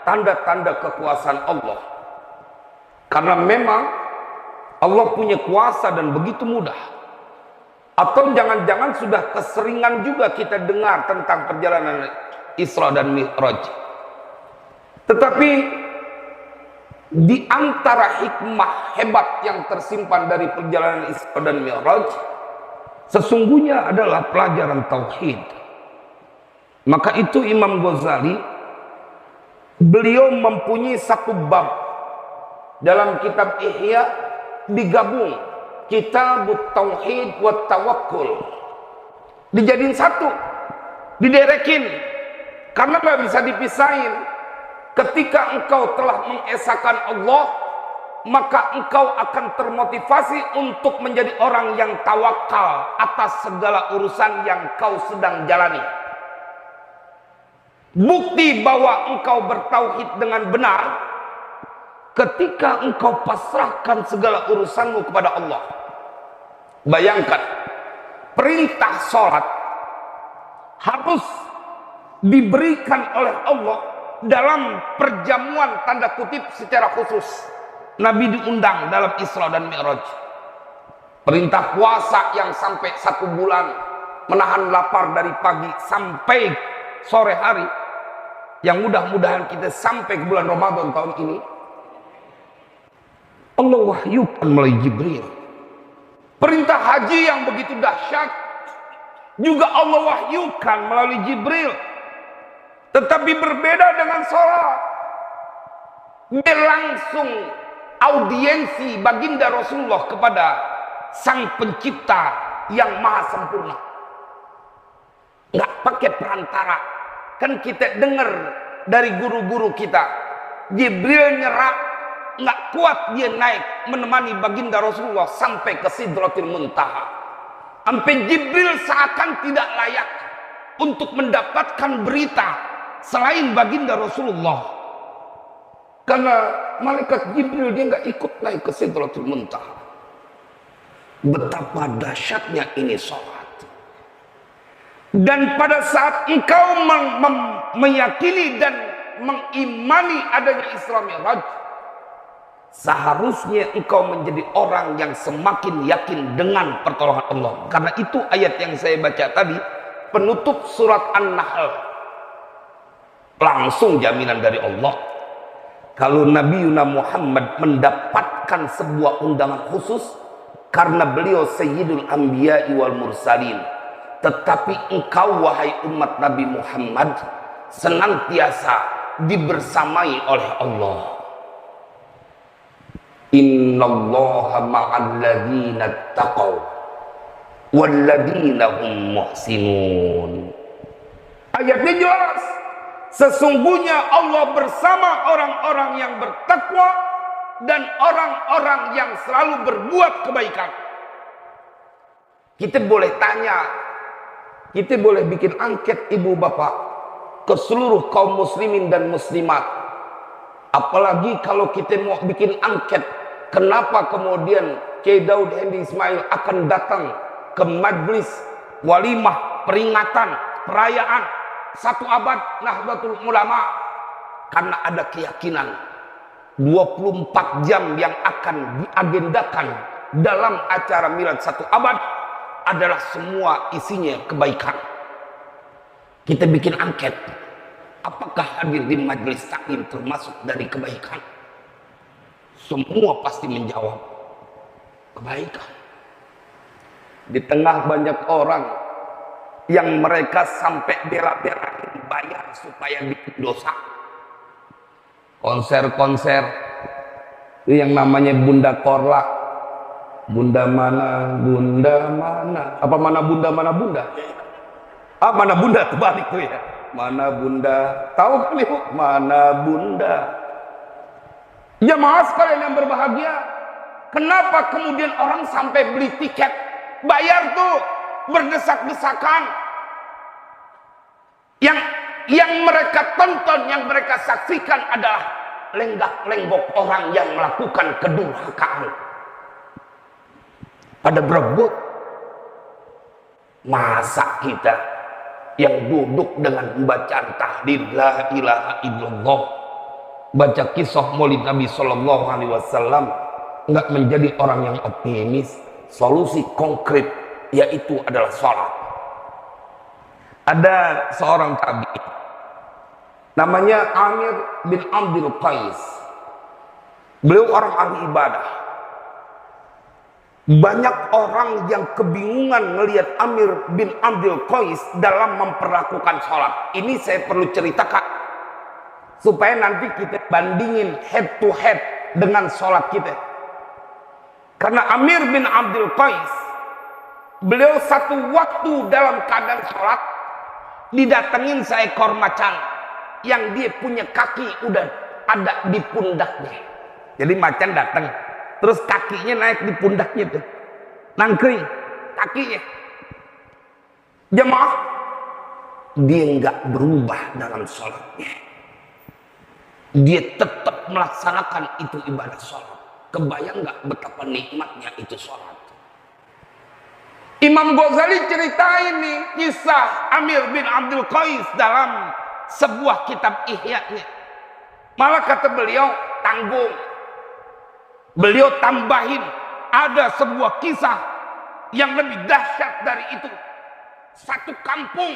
tanda-tanda kekuasaan Allah. Karena memang Allah punya kuasa dan begitu mudah. Atau jangan-jangan sudah keseringan juga kita dengar tentang perjalanan Isra dan Mi'raj. Tetapi di antara hikmah hebat yang tersimpan dari perjalanan Isra dan Mi'raj sesungguhnya adalah pelajaran tauhid. Maka itu Imam Ghazali beliau mempunyai satu bab dalam kitab Ihya, digabung Kitabut Tauhid wa Tawakkul, dijadiin satu, diderekin. Karena nggak bisa dipisahin. Ketika engkau telah mengesahkan Allah, maka engkau akan termotivasi untuk menjadi orang yang tawakal atas segala urusan yang kau sedang jalani. Bukti bahwa engkau bertauhid dengan benar ketika engkau pasrahkan segala urusanmu kepada Allah. Bayangkan, perintah sholat harus diberikan oleh Allah dalam perjamuan tanda kutip secara khusus. Nabi diundang dalam Isra dan Mi'raj. Perintah puasa yang sampai 1 bulan, menahan lapar dari pagi sampai sore hari, yang mudah-mudahan kita sampai ke bulan Ramadan tahun ini, Allah wahyukan melalui Jibril. Perintah haji yang begitu dahsyat juga Allah wahyukan melalui Jibril. Tetapi berbeda dengan sholat. Dia langsung audiensi baginda Rasulullah kepada Sang Pencipta yang maha sempurna. Nggak pakai perantara. Kan kita dengar dari guru-guru kita, Jibril nyerah, nggak kuat dia naik menemani baginda Rasulullah sampai ke Sidratul Muntaha. Sampai Jibril seakan tidak layak untuk mendapatkan berita selain baginda Rasulullah. Karena malaikat Jibril dia nggak ikut naik ke Sidratul Muntaha. Betapa dahsyatnya ini sholat. Dan pada saat engkau meyakini dan mengimani adanya Isra Mi'raj, seharusnya engkau menjadi orang yang semakin yakin dengan pertolongan Allah. Karena itu ayat yang saya baca tadi, penutup surat An-Nahl, langsung jaminan dari Allah. Kalau Nabi Muhammad mendapatkan sebuah undangan khusus karena beliau Sayyidul Anbiya'i wal Mursalin, tetapi engkau wahai umat Nabi Muhammad senantiasa dibersamai oleh Allah. Innallaha ma'al ladzina taqaw wal ladzina hum muhsinun. Ayatnya jelas. Sesungguhnya Allah bersama orang-orang yang bertakwa dan orang-orang yang selalu berbuat kebaikan. Kita boleh tanya, kita boleh bikin angket ibu bapak ke seluruh kaum muslimin dan muslimat. Apalagi kalau kita mau bikin angket, kenapa kemudian Kiai Daud Hendi Ismail akan datang ke majlis walimah peringatan perayaan 1 abad Nahdlatul Ulama? Karena ada keyakinan 24 jam yang akan diagendakan dalam acara milad 1 abad adalah semua isinya kebaikan. Kita bikin angket, apakah hadir di majelis taklim termasuk dari kebaikan? Semua pasti menjawab kebaikan. Di tengah banyak orang yang mereka sampai bela-belain bayar supaya bikin dosa. Konser-konser itu yang namanya Bunda Korla. Bunda mana, bunda mana? Apa mana bunda, mana bunda? Ah, mana bunda terbalik tuh ya. Mana bunda? Tahu kan Ibu? Mana bunda? Jemaah sekalian yang berbahagia, kenapa kemudian orang sampai beli tiket, bayar tuh berdesak-desakan? Yang mereka tonton, yang mereka saksikan adalah lenggak-lenggok orang yang melakukan kedurhakaan. Pada berebut. Masa kita yang duduk dengan bacaan tahlil la ilaha illallah, baca kisah maulid Nabi Sallallahu Alaihi Wasallam, nggak menjadi orang yang optimis? Solusi konkret yaitu adalah sholat. Ada seorang tabi'in namanya Amir bin Abdul Qais. Beliau orang ahli ibadah. Banyak orang yang kebingungan melihat Amir bin Abdul Qais dalam memperlakukan sholat. Ini saya perlu ceritakan supaya nanti kita bandingin head to head dengan sholat kita. Karena Amir bin Abdul Qais, beliau satu waktu dalam keadaan sholat didatengin seekor macan yang dia punya kaki udah ada di pundaknya. Jadi macan datang, terus kakinya naik di pundaknya tuh, nangkring kakinya. Jemaah, dia nggak berubah dalam sholatnya. Dia tetap melaksanakan itu ibadah sholat. Kebayang nggak betapa nikmatnya itu sholat? Imam Ghazali ceritain nih kisah Amir bin Abdul Qais dalam sebuah kitab Ihya-nya. Malah kata beliau, tanggung. Beliau tambahin, ada sebuah kisah yang lebih dahsyat dari itu. Satu kampung,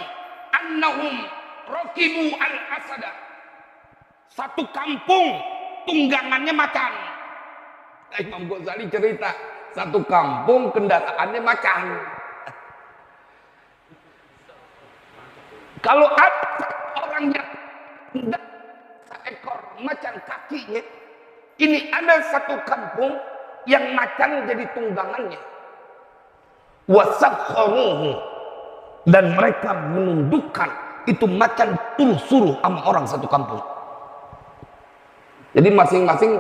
annahum rakibu al-asada. Satu kampung, tunggangannya macan. Imam Ghazali cerita, satu kampung kendaraannya macan. Kalau ada orang yang hendak seekor macan kakinya, ini ada satu kampung yang macan jadi tunggangannya. Wasakharuhu, dan mereka menundukkan itu macan suruh sama orang satu kampung. Jadi masing-masing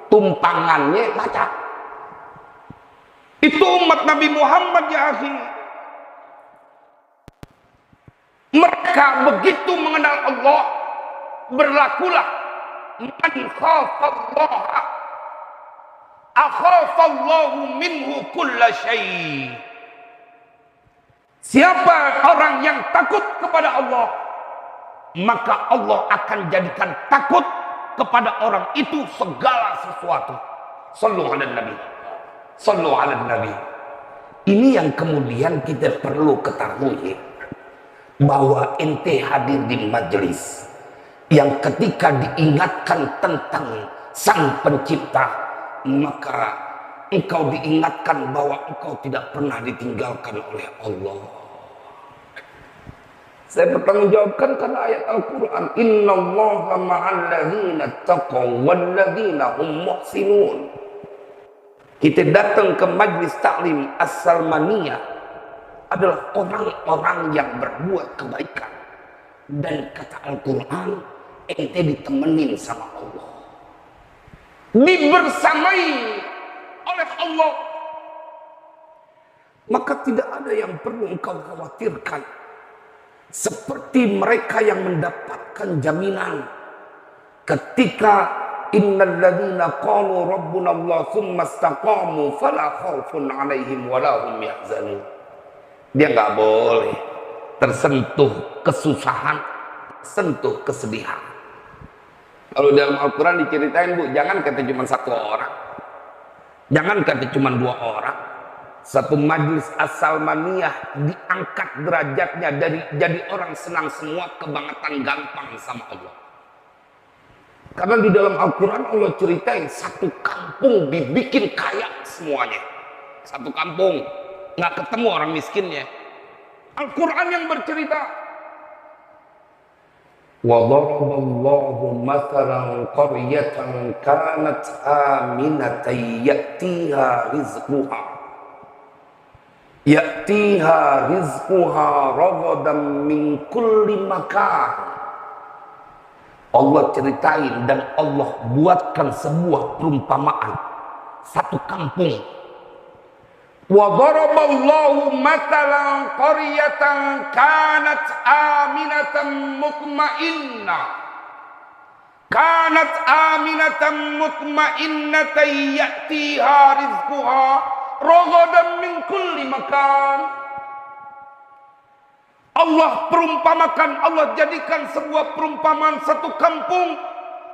tumpangannya macan. Itu umat Nabi Muhammad ya akhi. Mereka begitu mengenal Allah, berlakulah man khafallaha akhafallahu minhu kulla syai. Siapa orang yang takut kepada Allah, maka Allah akan jadikan takut kepada orang itu segala sesuatu. Sallu ala nabi, sallu ala nabi. Ini yang kemudian kita perlu ketahui, bahwa ente hadir di majelis yang ketika diingatkan tentang Sang Pencipta, maka engkau diingatkan bahwa engkau tidak pernah ditinggalkan oleh Allah. Saya bertanggungjawabkan karena ayat Al-Quran, innallaha ma'al ladzina taqaw wal ladzina hum muhsinun. Kita datang ke majlis taklim As-Salmaniyah adalah orang-orang yang berbuat kebaikan, dan kata Al-Quran, ente ditemenin sama Allah, dibersamai oleh Allah. Maka tidak ada yang perlu engkau khawatirkan seperti mereka yang mendapatkan jaminan ketika innal ladzina qalu rabbuna Allah tsumma istaqamu fala khaufun 'alaihim wala hum yahzanun. Dia nggak boleh tersentuh kesusahan, sentuh kesedihan. Kalau dalam Al-Quran diceritain, Bu, jangan kata cuma satu orang, jangan kata cuma dua orang. Satu majlis As-Salmaniyah diangkat derajatnya dari jadi orang senang semua kebangetan gampang sama Allah. Karena di dalam Al-Quran Allah ceritain satu kampung dibikin kaya semuanya. Satu kampung nggak ketemu orang miskinnya. Al-Quran yang bercerita. وضرب الله مثلا قرية كانت آمنة يأتيها رزقها رغدا من كل مكان. Allah ceritain dan Allah buatkan sebuah perumpamaan satu kampung. Wa daraballahu mathalan qaryatan kanat aminatan mutma'innatan ya'tiha rizquha ragadan min kulli makan. Allah perumpamakan, Allah jadikan sebuah perumpamaan satu kampung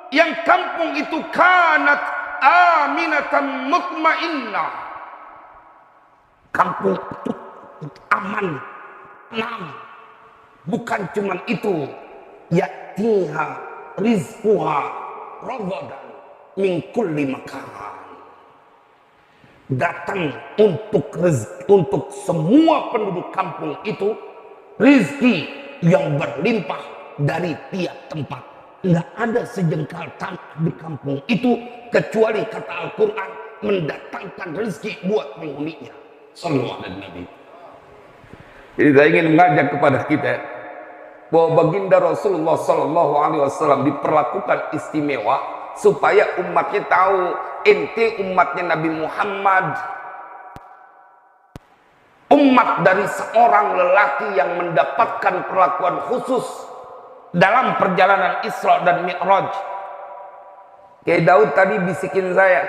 yang kampung itu kanat aminatan mutmainnah. Kampung itu aman, tenang. Bukan cuma itu, ya'tiha rizquha ragadan min kulli makan. Datang untuk semua penduduk kampung itu rizki yang berlimpah dari tiap tempat. Nggak ada sejengkal tanah di kampung itu kecuali kata Al-Quran mendatangkan rezeki buat penghuninya. Sallallahu alaihi Nabi. Jadi saya ingin mengajak kepada kita bahwa baginda Rasulullah Sallallahu Alaihi Wasallam diperlakukan istimewa supaya umatnya tahu ente umatnya Nabi Muhammad. Umat dari seorang lelaki yang mendapatkan perlakuan khusus dalam perjalanan Isra dan Mi'raj. Kayak Daud tadi bisikin saya,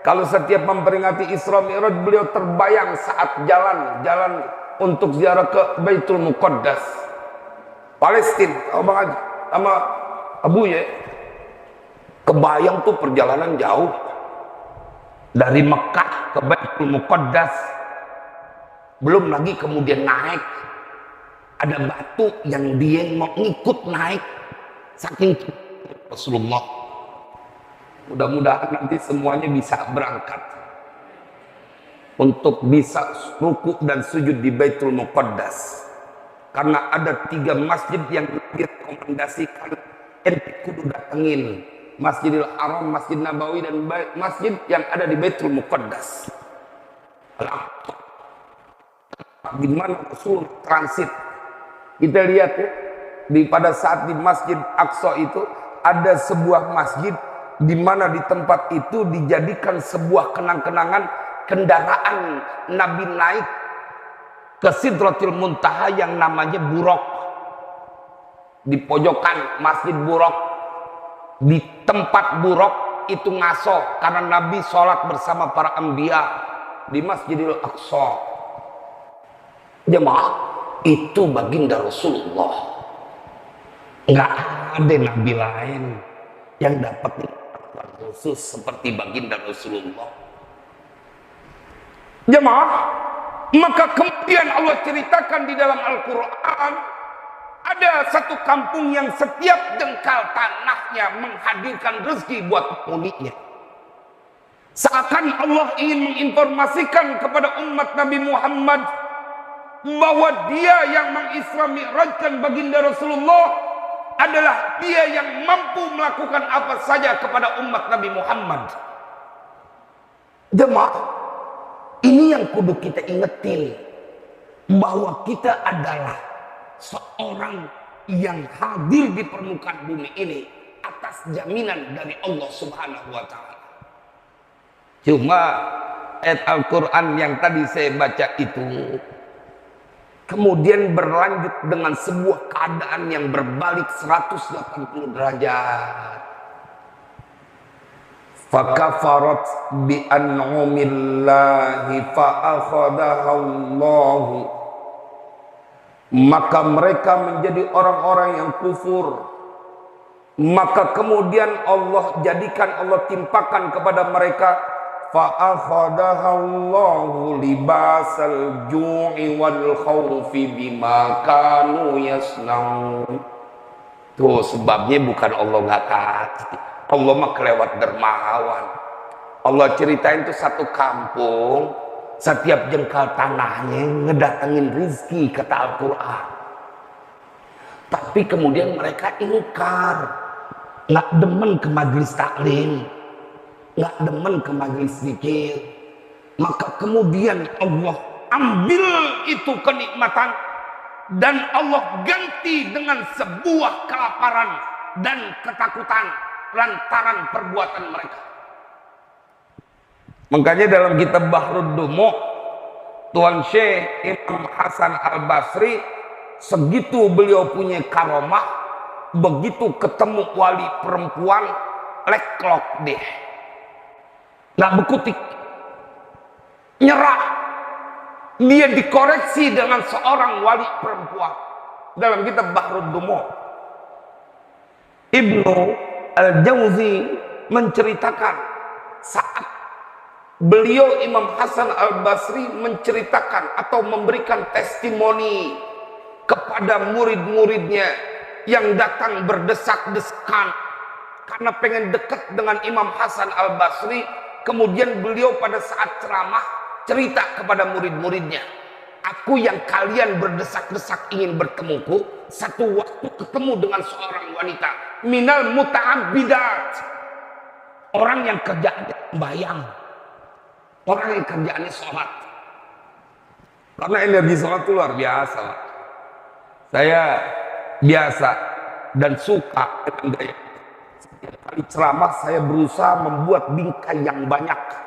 kalau setiap memperingati Isra Mi'raj beliau terbayang saat jalan untuk ziarah ke Baitul Muqaddas, Palestina. Bang Haji sama Abu ya, kebayang tuh perjalanan jauh dari Mekah ke Baitul Muqaddas. Belum lagi kemudian naik, ada batu yang dia mau ngikut naik saking Rasulullah. Mudah-mudahan nanti semuanya bisa berangkat untuk bisa rukuk dan sujud di Baitul Muqaddas, karena ada 3 masjid yang direkomendasikan ente kudu datengin: Masjidil Haram, Masjid Nabawi, dan masjid yang ada di Baitul Muqaddas. Di mana Rasul transit. Kita lihat ya, pada saat di Masjid Aqsa itu ada sebuah masjid di mana di tempat itu dijadikan sebuah kenang-kenangan kendaraan Nabi naik ke Sidratul Muntaha yang namanya Buraq. Di pojokan Masjid Buraq, di tempat Buraq itu ngaso karena Nabi sholat bersama para anbiya di Masjidil Aqsa. Jemaah, itu baginda Rasulullah. Nggak ada nabi lain yang dapat perlakuan khusus seperti baginda Rasulullah. Jemaah, maka kemudian Allah ceritakan di dalam Al-Quran ada satu kampung yang setiap jengkal tanahnya menghadirkan rezeki buat penghuninya. Seakan Allah ingin menginformasikan kepada umat Nabi Muhammad bahwa dia yang mengisra mi'rajkan baginda Rasulullah adalah dia yang mampu melakukan apa saja kepada umat Nabi Muhammad. Jemaah, ini yang kudu kita ingetin, bahwa kita adalah seorang yang hadir di permukaan bumi ini atas jaminan dari Allah Subhanahu wa Ta'ala. Cuma ayat Al-Quran yang tadi saya baca itu kemudian berlanjut dengan sebuah keadaan yang berbalik 180 derajat. Fakafarat bi an'umillahi fa'akhadahallahu. Maka mereka menjadi orang-orang yang kufur. Maka kemudian Allah jadikan, Allah timpakan kepada mereka fa'akhadahallahu libasal ju'i wal khawfi bima kanu yasna'un. Tuh sebabnya bukan Allah nggak kasih, Allah mah kelewat dermawan. Allah ceritain tuh satu kampung, setiap jengkal tanahnya ngedatengin rizki kata Al-Quran. Tapi Tapi kemudian mereka ingkar, nggak demen ke majelis taklim, nggak demen ke majelis zikir. Maka kemudian Allah ambil itu kenikmatan dan Allah ganti dengan sebuah kelaparan dan ketakutan lantaran perbuatan mereka. Makanya dalam kitab Bahrud Dumu, Tuan Syekh Imam Hasan Al-Basri, segitu beliau punya karomah, begitu ketemu wali perempuan, leklok deh, nggak berkutik, nyerah. Dia dikoreksi dengan seorang wali perempuan. Dalam kitab Bahrud Dumu, Ibnu Al-Jauzi menceritakan saat beliau Imam Hasan Al-Basri menceritakan atau memberikan testimoni kepada murid-muridnya yang datang berdesak-desakan karena pengen dekat dengan Imam Hasan Al-Basri. Kemudian beliau pada saat ceramah cerita kepada murid-muridnya, aku yang kalian berdesak-desak ingin bertemuku, satu waktu ketemu dengan seorang wanita minal muta'abbidat, orang yang kerjaannya bayang, orang yang kerjaannya sholat. Karena energi sholat itu luar biasa. Saya biasa dan suka dengan gaya. Setiap kali ceramah saya berusaha membuat bingkai yang banyak.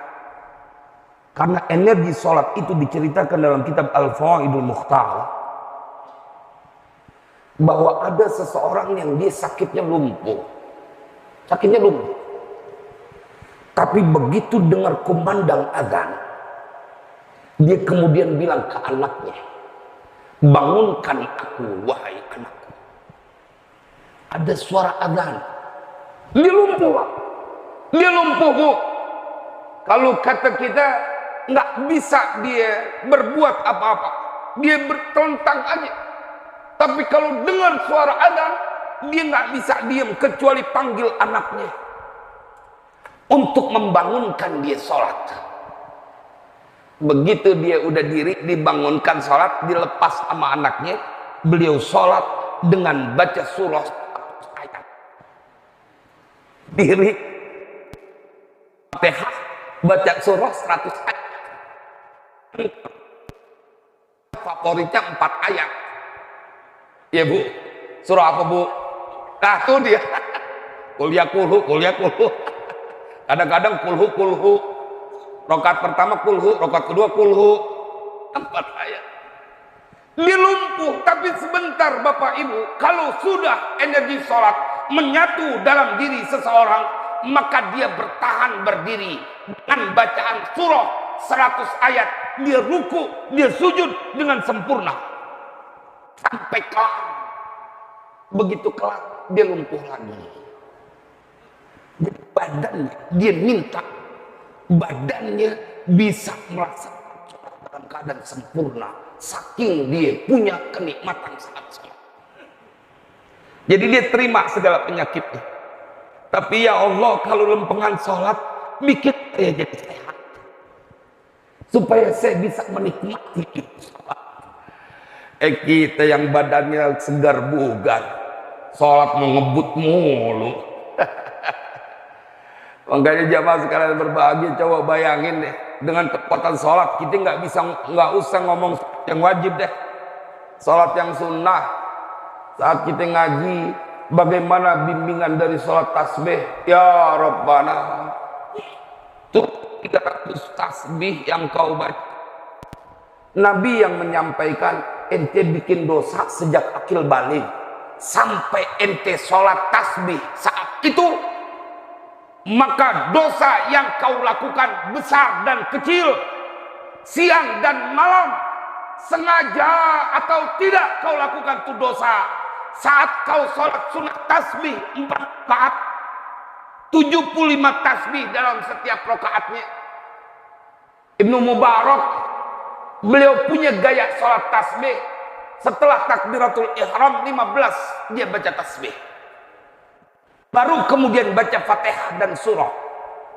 Karena energi sholat itu diceritakan dalam kitab Al-Fawaidul Mukhtar. Bahwa ada seseorang yang dia sakitnya lumpuh. Sakitnya lumpuh. Tapi begitu dengar kumandang azan, dia kemudian bilang ke anaknya, bangunkan aku wahai anakku. Ada suara azan. Dia lumpuh. Dia lumpuh, Bu. Kalau kata kita, nggak bisa dia berbuat apa-apa. Dia bertelentang aja. Tapi kalau dengar suara azan, dia nggak bisa diam kecuali panggil anaknya untuk membangunkan dia sholat. Begitu dia udah diri, dibangunkan sholat, dilepas sama anaknya, beliau sholat dengan baca surah 100 ayat. Diri, Fatihah, baca surah 100 ayat. Favoritnya 4 ayat. Ya Bu, surah apa Bu? Nah tuh dia. Kuliah kulhu. Kadang-kadang kulhu. Rokat pertama kulhu, rokat kedua kulhu. 4 ayat. Dia lumpuh, tapi sebentar Bapak Ibu, kalau sudah energi sholat menyatu dalam diri seseorang, maka dia bertahan berdiri dengan bacaan surah 100 ayat. Dia ruku, dia sujud dengan sempurna. Sampai kelar. Begitu kelar, dia lumpuh lagi. Jadi badannya, dia minta badannya bisa melaksanakan sholat dalam keadaan sempurna, saking dia punya kenikmatan saat sholat. Jadi dia terima segala penyakitnya. Tapi ya Allah, kalau lempengan sholat bikin saya jadi sehat, supaya saya bisa menikmati itu sholat. Kita yang badannya segar bugar, sholat mengebut mulu. Makanya jamaah sekalian berbahagia, coba bayangin deh, dengan kekuatan sholat kita nggak usah ngomong yang wajib deh, sholat yang sunnah. Saat kita ngaji, bagaimana bimbingan dari sholat tasbih? Ya Rabbana, tuh 300 tasbih yang kau baca. Nabi yang menyampaikan, ente bikin dosa sejak akil balik sampai ente sholat tasbih saat itu, maka dosa yang kau lakukan besar dan kecil, siang dan malam, sengaja atau tidak kau lakukan itu dosa. Saat kau sholat sunat tasbih 4 rakaat, 75 tasbih dalam setiap rakaatnya. Ibnu Mubarak, beliau punya gaya sholat tasbih. Setelah takbiratul ihram 15, dia baca tasbih. Baru kemudian baca Fatihah dan surah.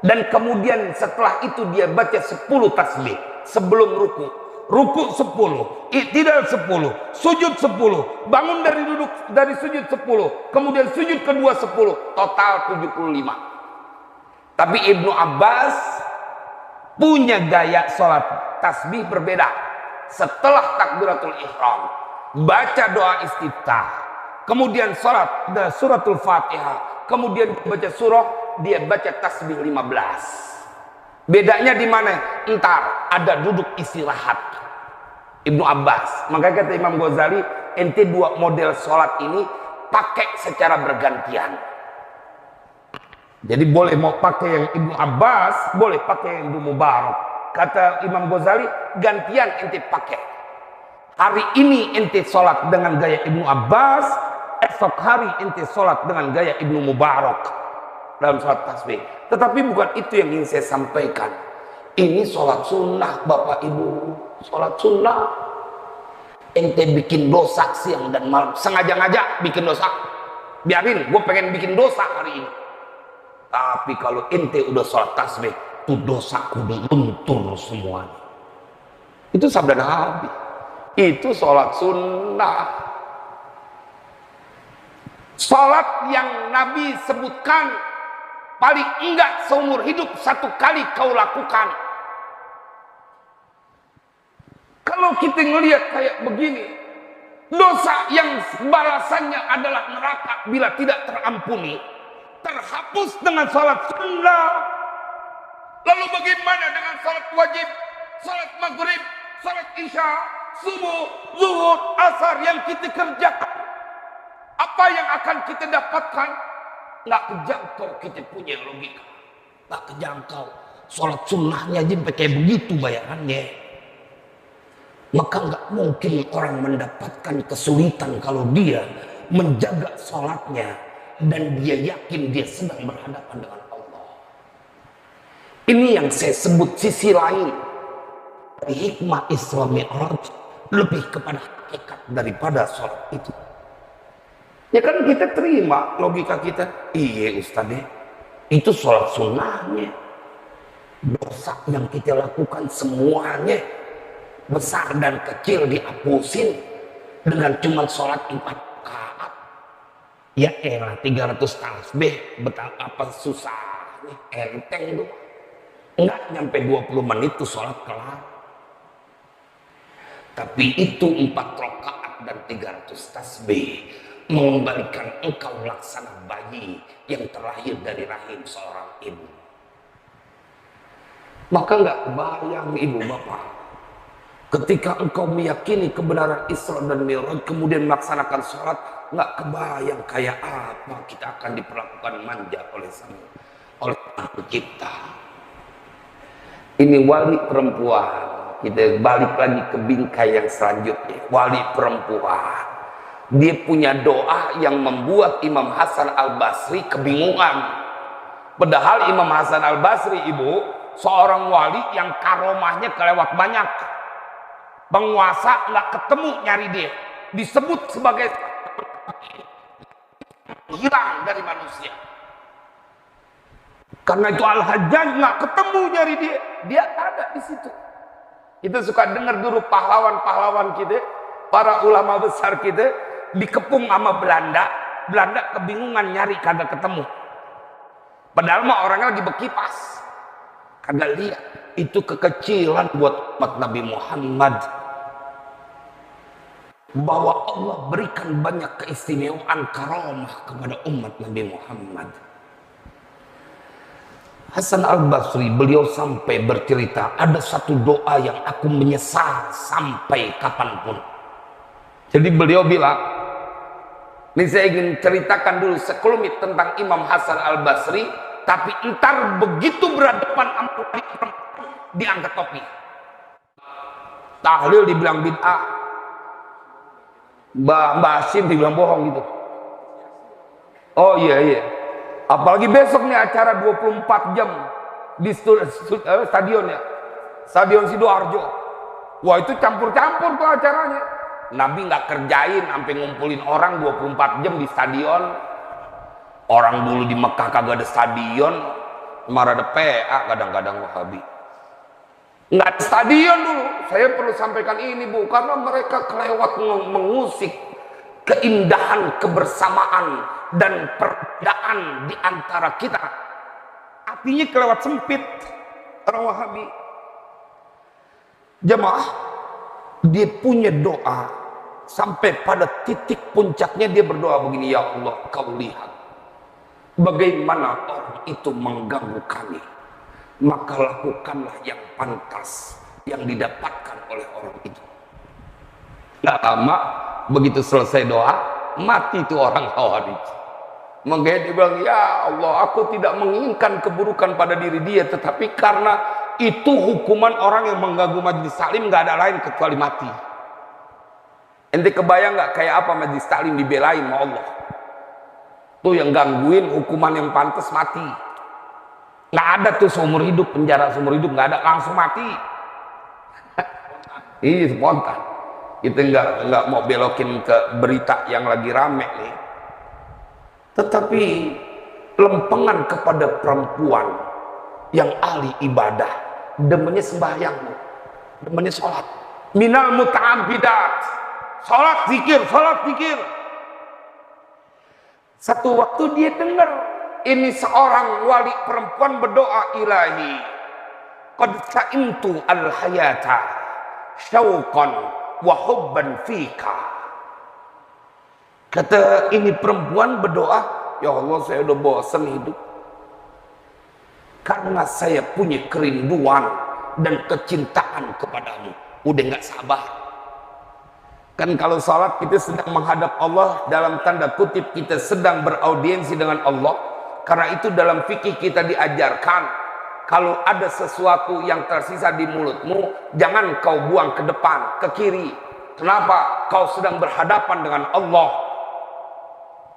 Dan kemudian setelah itu dia baca 10 tasbih sebelum ruku. ruku 10, i'tidal 10, sujud 10, bangun dari sujud 10, kemudian sujud kedua 10, total 75. Tapi Ibnu Abbas punya gaya sholat tasbih berbeda. Setelah takbiratul ihram, baca doa istiftah, kemudian sholat suratul Fatihah, kemudian baca surah, dia baca tasbih 15. Bedanya di mana? Entar ada duduk istirahat. Ibnu Abbas. Makanya kata Imam Ghazali, ente dua model sholat ini pakai secara bergantian. Jadi boleh mau pakai yang Ibnu Abbas, boleh pakai yang Ibnu Mubarak. Kata Imam Ghazali, gantian ente pakai. Hari ini ente sholat dengan gaya Ibnu Abbas, esok hari ente sholat dengan gaya Ibnu Mubarak dalam sholat tasbih. Tetapi bukan itu yang ingin saya sampaikan. Ini sholat sunnah Bapak Ibu, sholat sunnah. Ente bikin dosa siang dan malam, sengaja-ngaja bikin dosa. Biarin, gue pengen bikin dosa hari ini. Tapi kalau ente udah sholat tasbih, tuh dosa kudu luntur semuanya. Itu sabda Nabi. Itu sholat sunnah. Sholat yang Nabi sebutkan paling enggak seumur hidup satu kali kau lakukan. Kalau kita ngelihat kayak begini, dosa yang balasannya adalah neraka bila tidak terampuni, terhapus dengan sholat sunnah. Lalu bagaimana dengan sholat wajib, sholat maghrib, sholat isya, subuh, zuhur, asar yang kita kerjakan? Apa yang akan kita dapatkan? Nggak kejangkau kita punya logika. Nggak kejangkau. Sholat sunnahnya aja pakai begitu bayarannya. Maka nggak mungkin orang mendapatkan kesulitan kalau dia menjaga sholatnya dan dia yakin dia sedang berhadapan dengan Allah. Ini yang saya sebut sisi lain dari hikmah Isra Mi'raj, lebih kepada hakikat daripada sholat itu. Ya kan kita terima logika kita, iya Ustadz, itu sholat sunnahnya. Dosa yang kita lakukan semuanya, besar dan kecil, dihapusin dengan cuma sholat 4 rakaat. Ya elah 300 tasbih, betapa apa susahnya, enteng tuh. Enggak nyampe 20 menit tuh sholat kelar. Tapi itu 4 rakaat dan 300 tasbih mengembalikan engkau laksana bayi yang terlahir dari rahim seorang ibu. Maka nggak kebayang ibu bapak, ketika engkau meyakini kebenaran Isra dan Mi'raj kemudian melaksanakan sholat, nggak kebayang kayak apa kita akan diperlakukan manja oleh Sang Pencipta. Ini wali perempuan. Kita balik lagi ke bingkai yang selanjutnya, wali perempuan. Dia punya doa yang membuat Imam Hasan Al-Basri kebingungan. Padahal Imam Hasan Al-Basri, ibu, seorang wali yang karomahnya kelewat banyak. Penguasa nggak ketemu nyari dia. Disebut sebagai hilang dari manusia. Karena itu Al-Hajjaj nggak ketemu nyari dia. Dia ada di situ. Kita suka dengar dulu pahlawan-pahlawan kita, para ulama besar kita, dikepung sama Belanda. Belanda kebingungan nyari, kagak ketemu. Padahal mah orangnya lagi berkipas, kagak lihat. Itu kekecilan buat umat Nabi Muhammad. Bahwa Allah berikan banyak keistimewaan karamah kepada umat Nabi Muhammad. Hasan Al-Basri, beliau sampai bercerita, ada satu doa yang aku menyesal sampai kapanpun. Jadi beliau bilang, ini saya ingin ceritakan dulu sekelumit tentang Imam Hasan Al-Basri, tapi entar begitu berhadapan sama wali perempuan, diangkat topi. Tahlil dibilang bid'ah, Mbak Hashim dibilang bohong gitu. Oh iya. Apalagi besok nih acara 24 jam di stadionnya, Stadion Sidoarjo. Wah itu campur-campur tuh acaranya. Nabi nggak kerjain sampai ngumpulin orang 24 jam di stadion. Orang dulu di Mekah kagak ada stadion, marah ada PA kadang-kadang Wahabi. Nggak ada stadion dulu. Saya perlu sampaikan ini Bu, karena mereka kelewat mengusik keindahan kebersamaan dan perbedaan di antara kita. Artinya kelewat sempit orang Wahabi. Jemaah, dia punya doa sampai pada titik puncaknya dia berdoa begini, ya Allah, kau lihat bagaimana orang itu mengganggu kami, maka lakukanlah yang pantas yang didapatkan oleh orang itu. Nggak lama begitu selesai doa, mati itu orang Khawarij. Makanya dia bilang, ya Allah, aku tidak menginginkan keburukan pada diri dia, tetapi karena itu hukuman orang yang mengganggu majelis taklim, nggak ada lain kecuali mati. Ente kebayang nggak kayak apa majelis taklim dibelain sama Allah? Tuh yang gangguin hukuman yang pantas mati. Nggak ada tuh seumur hidup, penjara seumur hidup, nggak ada, langsung mati. Ini spontan. Kita nggak mau belokin ke berita yang lagi rame nih. Tetapi lempengan kepada perempuan yang ahli ibadah, demennya sembahyang, demennya sholat, minal muta'abbidat, sholat zikir. Satu waktu dia dengar ini seorang wali perempuan berdoa, ilahi qad sa'imtu al-hayata syauqan wa hubban fika. Kata ini perempuan berdoa, ya Allah, saya udah bosan hidup karena saya punya kerinduan dan kecintaan kepadamu. Udah nggak sabar. Kan kalau salat kita sedang menghadap Allah, dalam tanda kutip kita sedang beraudiensi dengan Allah. Karena itu dalam fikih kita diajarkan, kalau ada sesuatu yang tersisa di mulutmu, jangan kau buang ke depan, ke kiri. Kenapa? Kau sedang berhadapan dengan Allah.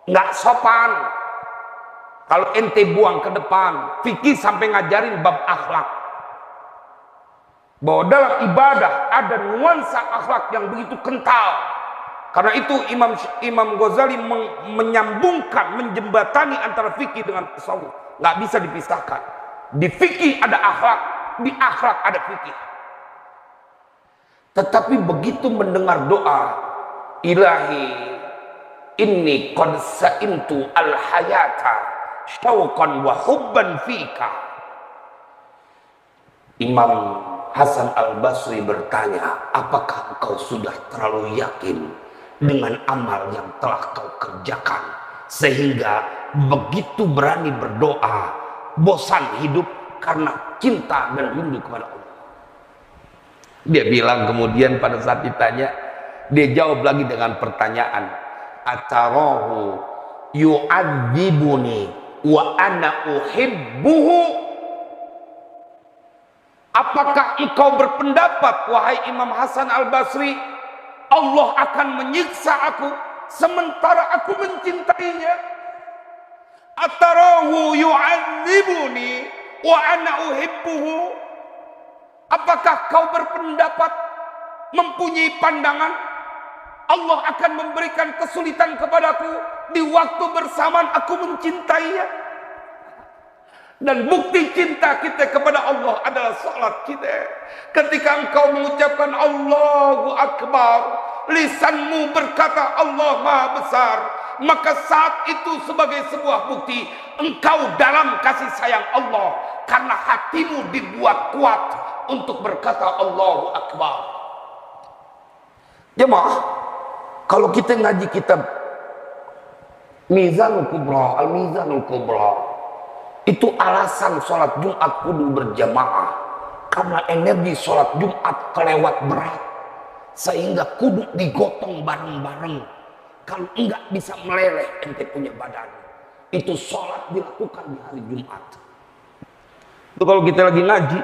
Nggak sopan kalau ente buang ke depan. Fikih sampai ngajarin bab akhlak, bahwa dalam ibadah ada nuansa akhlak yang begitu kental. Karena itu Imam Ghazali menyambungkan, menjembatani antara fikih dengan tasawuf. Nggak bisa dipisahkan. Di fikih ada akhlak, di akhlak ada fikih. Tetapi begitu mendengar doa, ilahi inni qad sa'imtu al-hayata syauqan wa hubban fika. Imam Hasan al-Basri bertanya, apakah engkau sudah terlalu yakin dengan amal yang telah kau kerjakan sehingga begitu berani berdoa, bosan hidup karena cinta dan rindu kepada Allah? Dia bilang kemudian pada saat ditanya, dia jawab lagi dengan pertanyaan, atarahu yu'adzibuni wa ana uhibbuhu. Apakah engkau berpendapat, wahai Imam Hasan al-Basri, Allah akan menyiksa aku sementara aku mencintainya? Atarahu yu'adzibuni wa ana uhibbuhu. Apakah kau berpendapat, mempunyai pandangan Allah akan memberikan kesulitan kepadaku di waktu bersamaan aku mencintainya? Dan bukti cinta kita kepada Allah adalah salat kita. Ketika engkau mengucapkan Allahu Akbar, lisanmu berkata Allah Maha Besar, maka saat itu sebagai sebuah bukti engkau dalam kasih sayang Allah, karena hatimu dibuat kuat untuk berkata Allahu Akbar. Jemaah, kalau kita ngaji kitab Mizanul Kubra, Al-Mizanul Kubra, itu alasan sholat Jumat kudu berjamaah, karena energi sholat Jumat kelewat berat, sehingga kudu digotong bareng-bareng. Kalau enggak bisa meleleh ente punya badan. Itu sholat dilakukan di hari Jumat. Itu kalau kita lagi ngaji,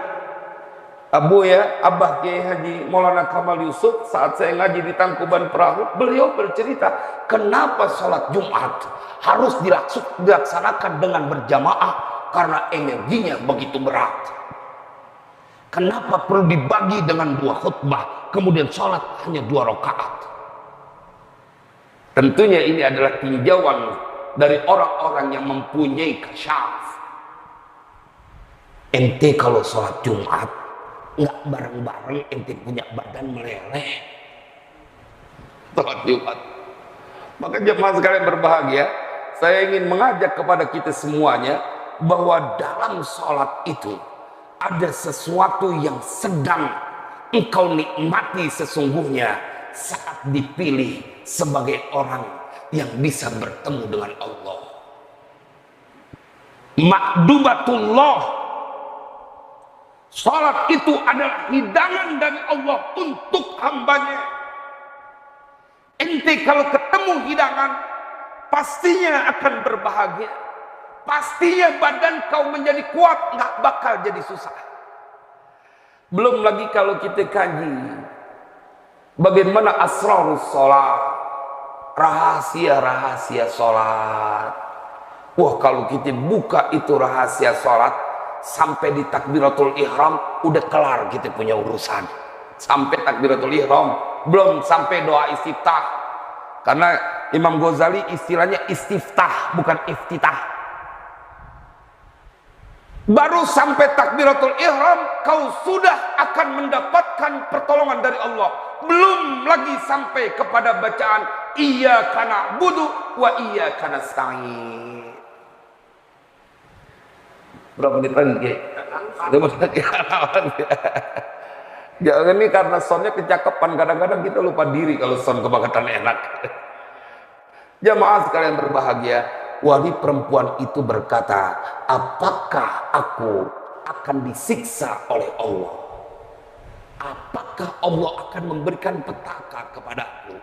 Abah Kiai Haji Maulana Kamal Yusuf, saat saya ngaji di Tangkuban Perahu, beliau bercerita kenapa sholat Jumat harus dilaksanakan dengan berjamaah, karena energinya begitu berat. Kenapa perlu dibagi dengan 2 khutbah, kemudian sholat hanya 2 rakaat? Tentunya ini adalah tinjauan dari orang-orang yang mempunyai kasyaf. Ente kalau sholat Jumat nggak bareng-bareng ente punya badan meleleh. Sholat Jumat. Maka jemaah sekalian berbahagia, saya ingin mengajak kepada kita semuanya bahwa dalam sholat itu ada sesuatu yang sedang engkau nikmati sesungguhnya saat dipilih sebagai orang yang bisa bertemu dengan Allah. Makdubatullah. Salat itu adalah hidangan dari Allah untuk hambanya. Ente kalau ketemu hidangan, pastinya akan berbahagia. Pastinya badan kau menjadi kuat, nggak bakal jadi susah. Belum lagi kalau kita kaji bagaimana asrarus sholat, rahasia-rahasia sholat. Wah, kalau kita buka itu rahasia sholat, sampai di takbiratul ihram udah kelar kita punya urusan. Sampai takbiratul ihram, belum sampai doa istiftah. Karena Imam Ghazali istilahnya istiftah, bukan iftitah. Baru sampai takbiratul ihram kau sudah akan mendapatkan pertolongan dari Allah. Belum lagi sampai kepada bacaan iyyaka na'budu wa iyyaka nasta'in. Berapa menit lagi? Jangan ini karena soundnya kecakapan, kadang-kadang kita lupa diri kalau sound kebangetan enak. Jamaah sekalian berbahagia, wali perempuan itu berkata, apakah aku akan disiksa oleh Allah? Apakah Allah akan memberikan petaka kepadaku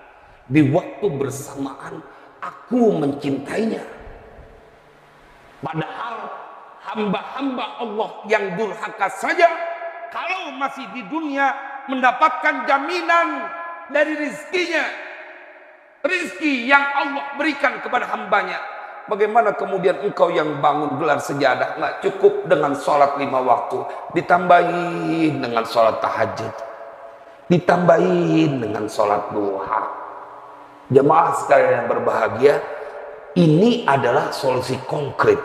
di waktu bersamaan aku mencintainya? Padahal hamba-hamba Allah yang durhaka saja kalau masih di dunia mendapatkan jaminan dari rizkinya, rizki yang Allah berikan kepada hambanya. Bagaimana kemudian engkau yang bangun gelar sejadah nggak cukup dengan sholat 5 waktu, ditambahin dengan sholat tahajud, ditambahin dengan sholat duha. Jemaah sekalian yang berbahagia, ini adalah solusi konkret.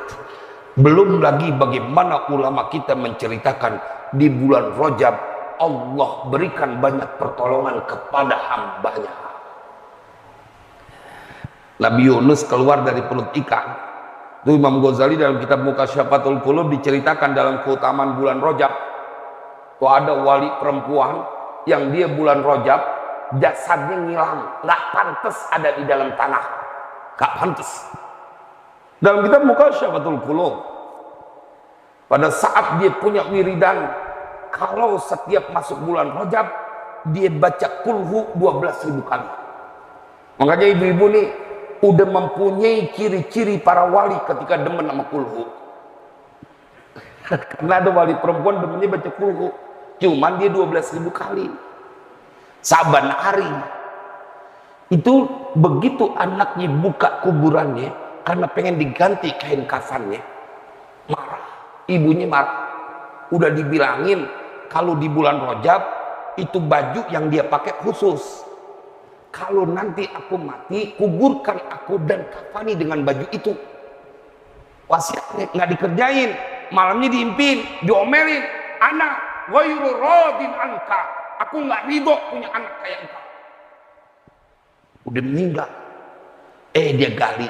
Belum lagi bagaimana ulama kita menceritakan di bulan Rajab Allah berikan banyak pertolongan kepada hambanya. Nabi Yunus keluar dari perut ikan. Itu Imam Ghazali dalam kitab Mukasyafatul Qulub diceritakan dalam keutamaan bulan Rajab. Tuh ada wali perempuan yang dia bulan Rajab jasadnya ngilang, nggak pantas ada di dalam tanah, nggak pantas. Dalam kitab Mukasyafatul Qulub, pada saat dia punya wiridan, kalau setiap masuk bulan Rajab dia baca kulhu 12.000 kali. Makanya ibu-ibu nih udah mempunyai ciri-ciri para wali ketika demen sama kulhu. Karena ada wali perempuan demennya baca kulhu, cuman dia 12.000 kali saban hari. Itu begitu anaknya buka kuburannya karena pengen diganti kain kafannya, marah. Ibunya marah. Udah dibilangin kalau di bulan Rajab itu baju yang dia pakai khusus. Kalau nanti aku mati, kuburkan aku dan kafani dengan baju itu. Wasiatnya nggak dikerjain, malamnya diimpin, diomelin. Anak ghairu radin anka, aku nggak ridho punya anak kayak engkau. Udah meninggal, dia gali,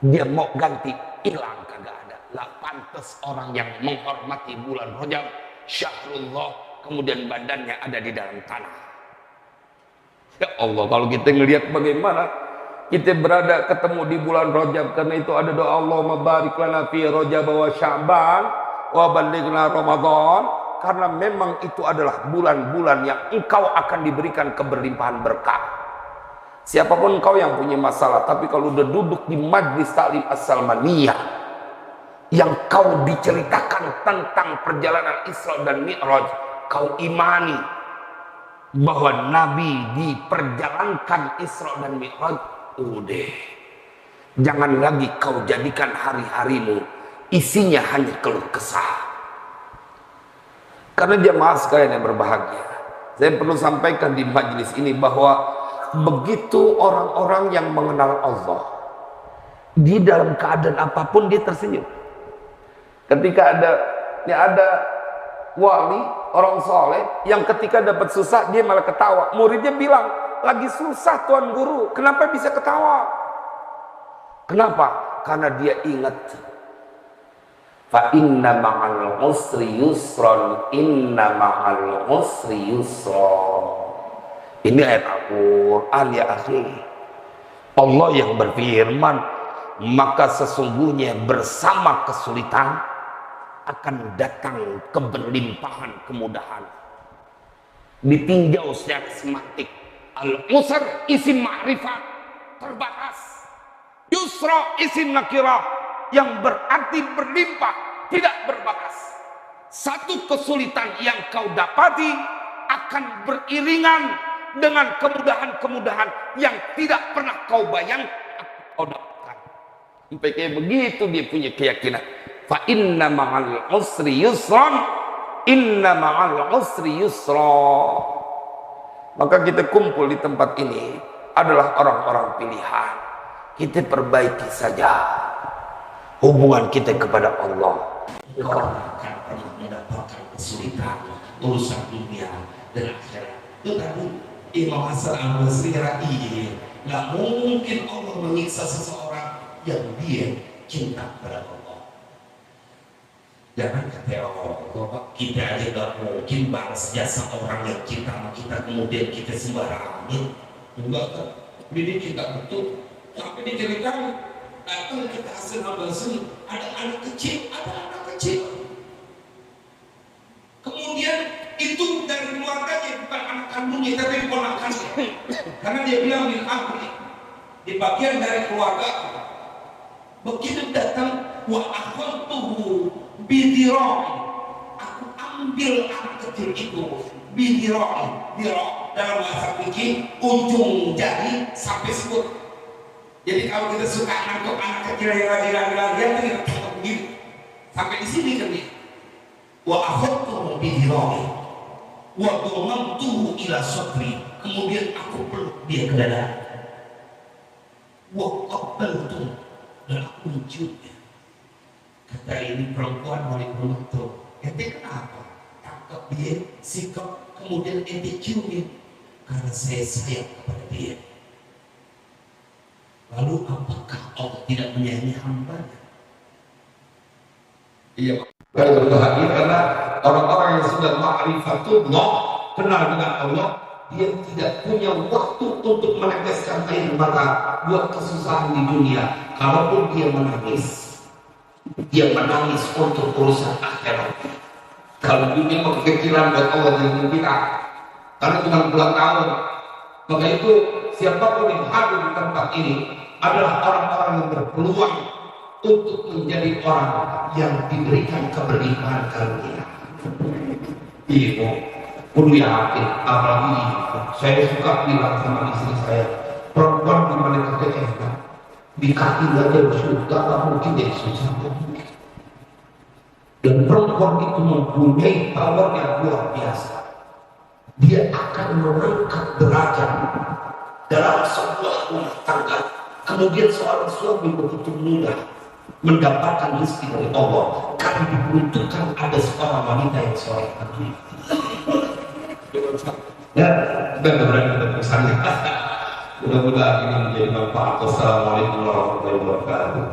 dia mau ganti, hilang kagak ada. Nggak pantas orang yang menghormati bulan Rajab, syahrullah, kemudian badannya ada di dalam tanah. Ya Allah, kalau kita ngelihat bagaimana kita berada ketemu di bulan Rajab, karena itu ada doa Allahumma barik lana fi Rajab wa Sya'ban wa ballighna Ramadan, karena memang itu adalah bulan-bulan yang engkau akan diberikan keberlimpahan berkah. Siapapun engkau yang punya masalah, tapi kalau udah duduk di majlis taklim as-salmaniyah yang kau diceritakan tentang perjalanan Isra dan Mi'raj, kau imani bahwa Nabi diperjalankan Isra dan Mi'raj, udah. Jangan lagi kau jadikan hari-harimu isinya hanya keluh kesah. Karena jemaah sekalian yang berbahagia, saya perlu sampaikan di majelis ini bahwa begitu orang-orang yang mengenal Allah, di dalam keadaan apapun dia tersenyum. Ketika ada wali, orang soleh yang ketika dapat susah dia malah ketawa. Muridnya bilang, lagi susah Tuan Guru, kenapa bisa ketawa? Kenapa? Karena dia ingat, fa inna ma'al usri yusron, inna ma'al usri yusron. Ini ayat Al-Quran ya akhi. Allah yang berfirman, maka sesungguhnya bersama kesulitan akan datang keberlimpahan kemudahan. Ditinjau secara semantik. Al-usr isim ma'rifat terbatas, yusra isim nakirah yang berarti berlimpah, tidak berbatas. Satu kesulitan yang kau dapati akan beriringan dengan kemudahan-kemudahan yang tidak pernah kau bayangkan kau dapatkan. Sampai kayak begitu dia punya keyakinan. Fa inna ma'al usri yusran, inna ma'al usri yusra. Maka kita kumpul di tempat ini adalah orang-orang pilihan. Kita perbaiki saja hubungan kita kepada Allah. Kau akan pernah mendapatkan kesulitan urusan dunia dan akhirat. Itu tadi Imam Hasan Al-Basri ra'i, nggak mungkin Allah menyiksa seseorang yang dia cinta kepada Allah. Jangan kata Allah, kita aja gak mungkin balas jasa orang yang cinta sama kita kemudian kita sembarangan. Enggak kan? Ini kita betul. Sampai diceritakan, datang ke Hasan Al-Basri, ada anak kecil, Kemudian itu dari keluarganya, bukan anak kandungnya tapi ponakannya. Karena dia bilang min akhi, di bagian dari keluarga. Begitu datang wa akhadtuhu bidira'i, aku ambil anak kecil itu bidira'i, dira' dalam bahasa fikih ujung jari sampai sikut. Jadi kalau kita suka nangkep anak kecil yang lagi-lagi kita tangkap begini sampai di sini kan dia. Wa akhadtuhu bidira'i wa dhamantuhu ila sadri, kemudian aku peluk dia ke dada. Wa qabbaltu, dan aku menciumnya. Kata ini perempuan wali rumah tuh, ente kenapa? Tangkap dia, sikap, kemudian ente ciumin, karena saya sayang kepada dia. Lalu apakah Allah tidak menyayangi hambanya? Iya, kalau berbahagia karena orang-orang yang sudah ma'rifatullah, kenal dengan Allah, dia tidak punya waktu untuk meneteskan air mata buat kesusahan di dunia. Kalaupun dia menangis, dia menangis untuk urusan akhirat. Kalau dunia kepikiran buat Allah yang kita, karena cuma puluhan tahun. Maka itu siapapun yang hadir di tempat ini adalah orang-orang yang berpeluang untuk menjadi orang yang diberikan keberlimpahan karunia. Ibu, kudu yakin, apalagi saya suka bilang sama istri saya, perempuan di mana kita enak, di kaki nggak ada surga, nggak mungkin jadi susah. Dan perempuan itu mempunyai power yang luar biasa. Dia akan mengangkat derajat dalam sebuah rumah tangga. Kemudian seorang suami begitu mudah mendapatkan rezeki dari Allah karena diperuntukkan ada seorang wanita yang soleh. Ya, benar-benar kita pesannya. Mudah-mudahan ini menjadi manfaat. Wassalamualaikum warahmatullahi wabarakatuh.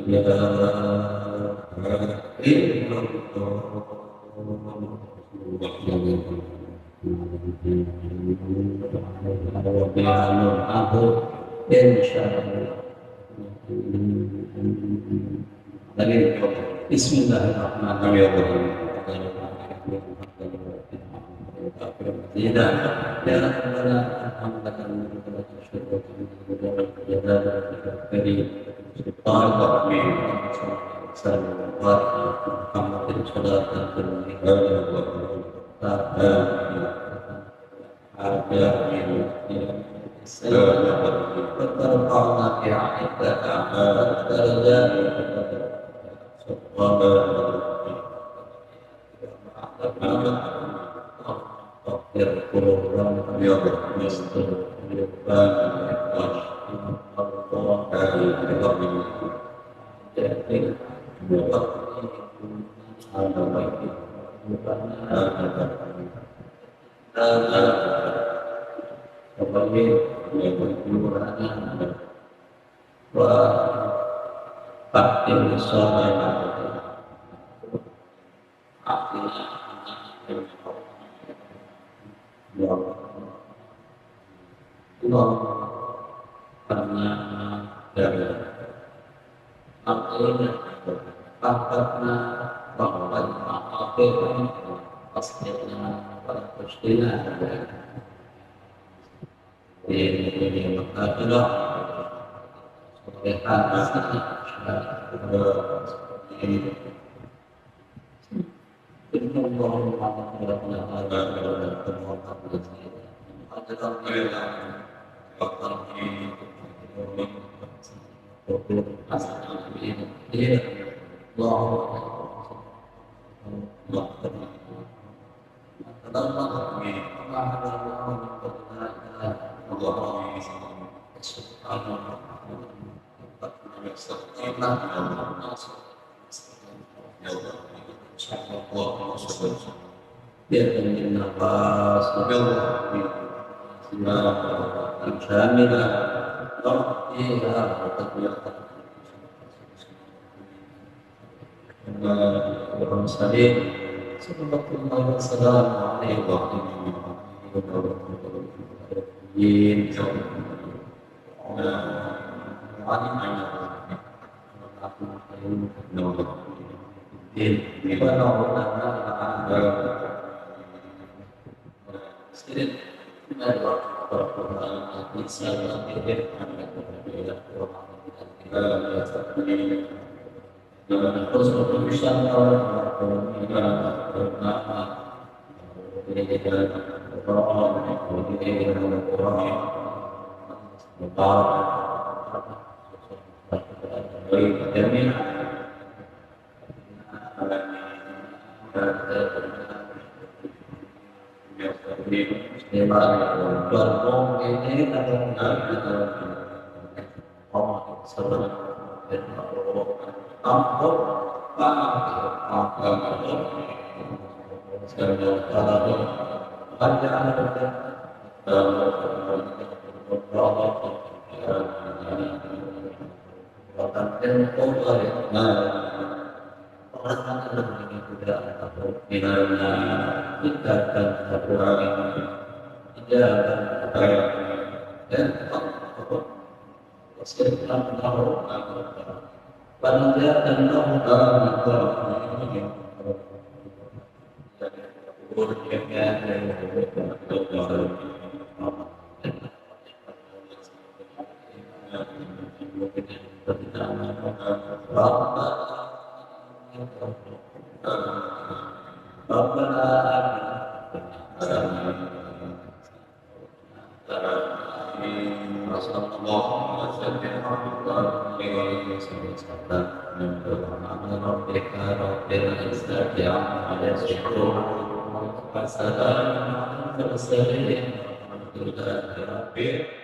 Bismillahirrahmanirrahim. Wassalamualaikum warahmatullahi wabarakatuh.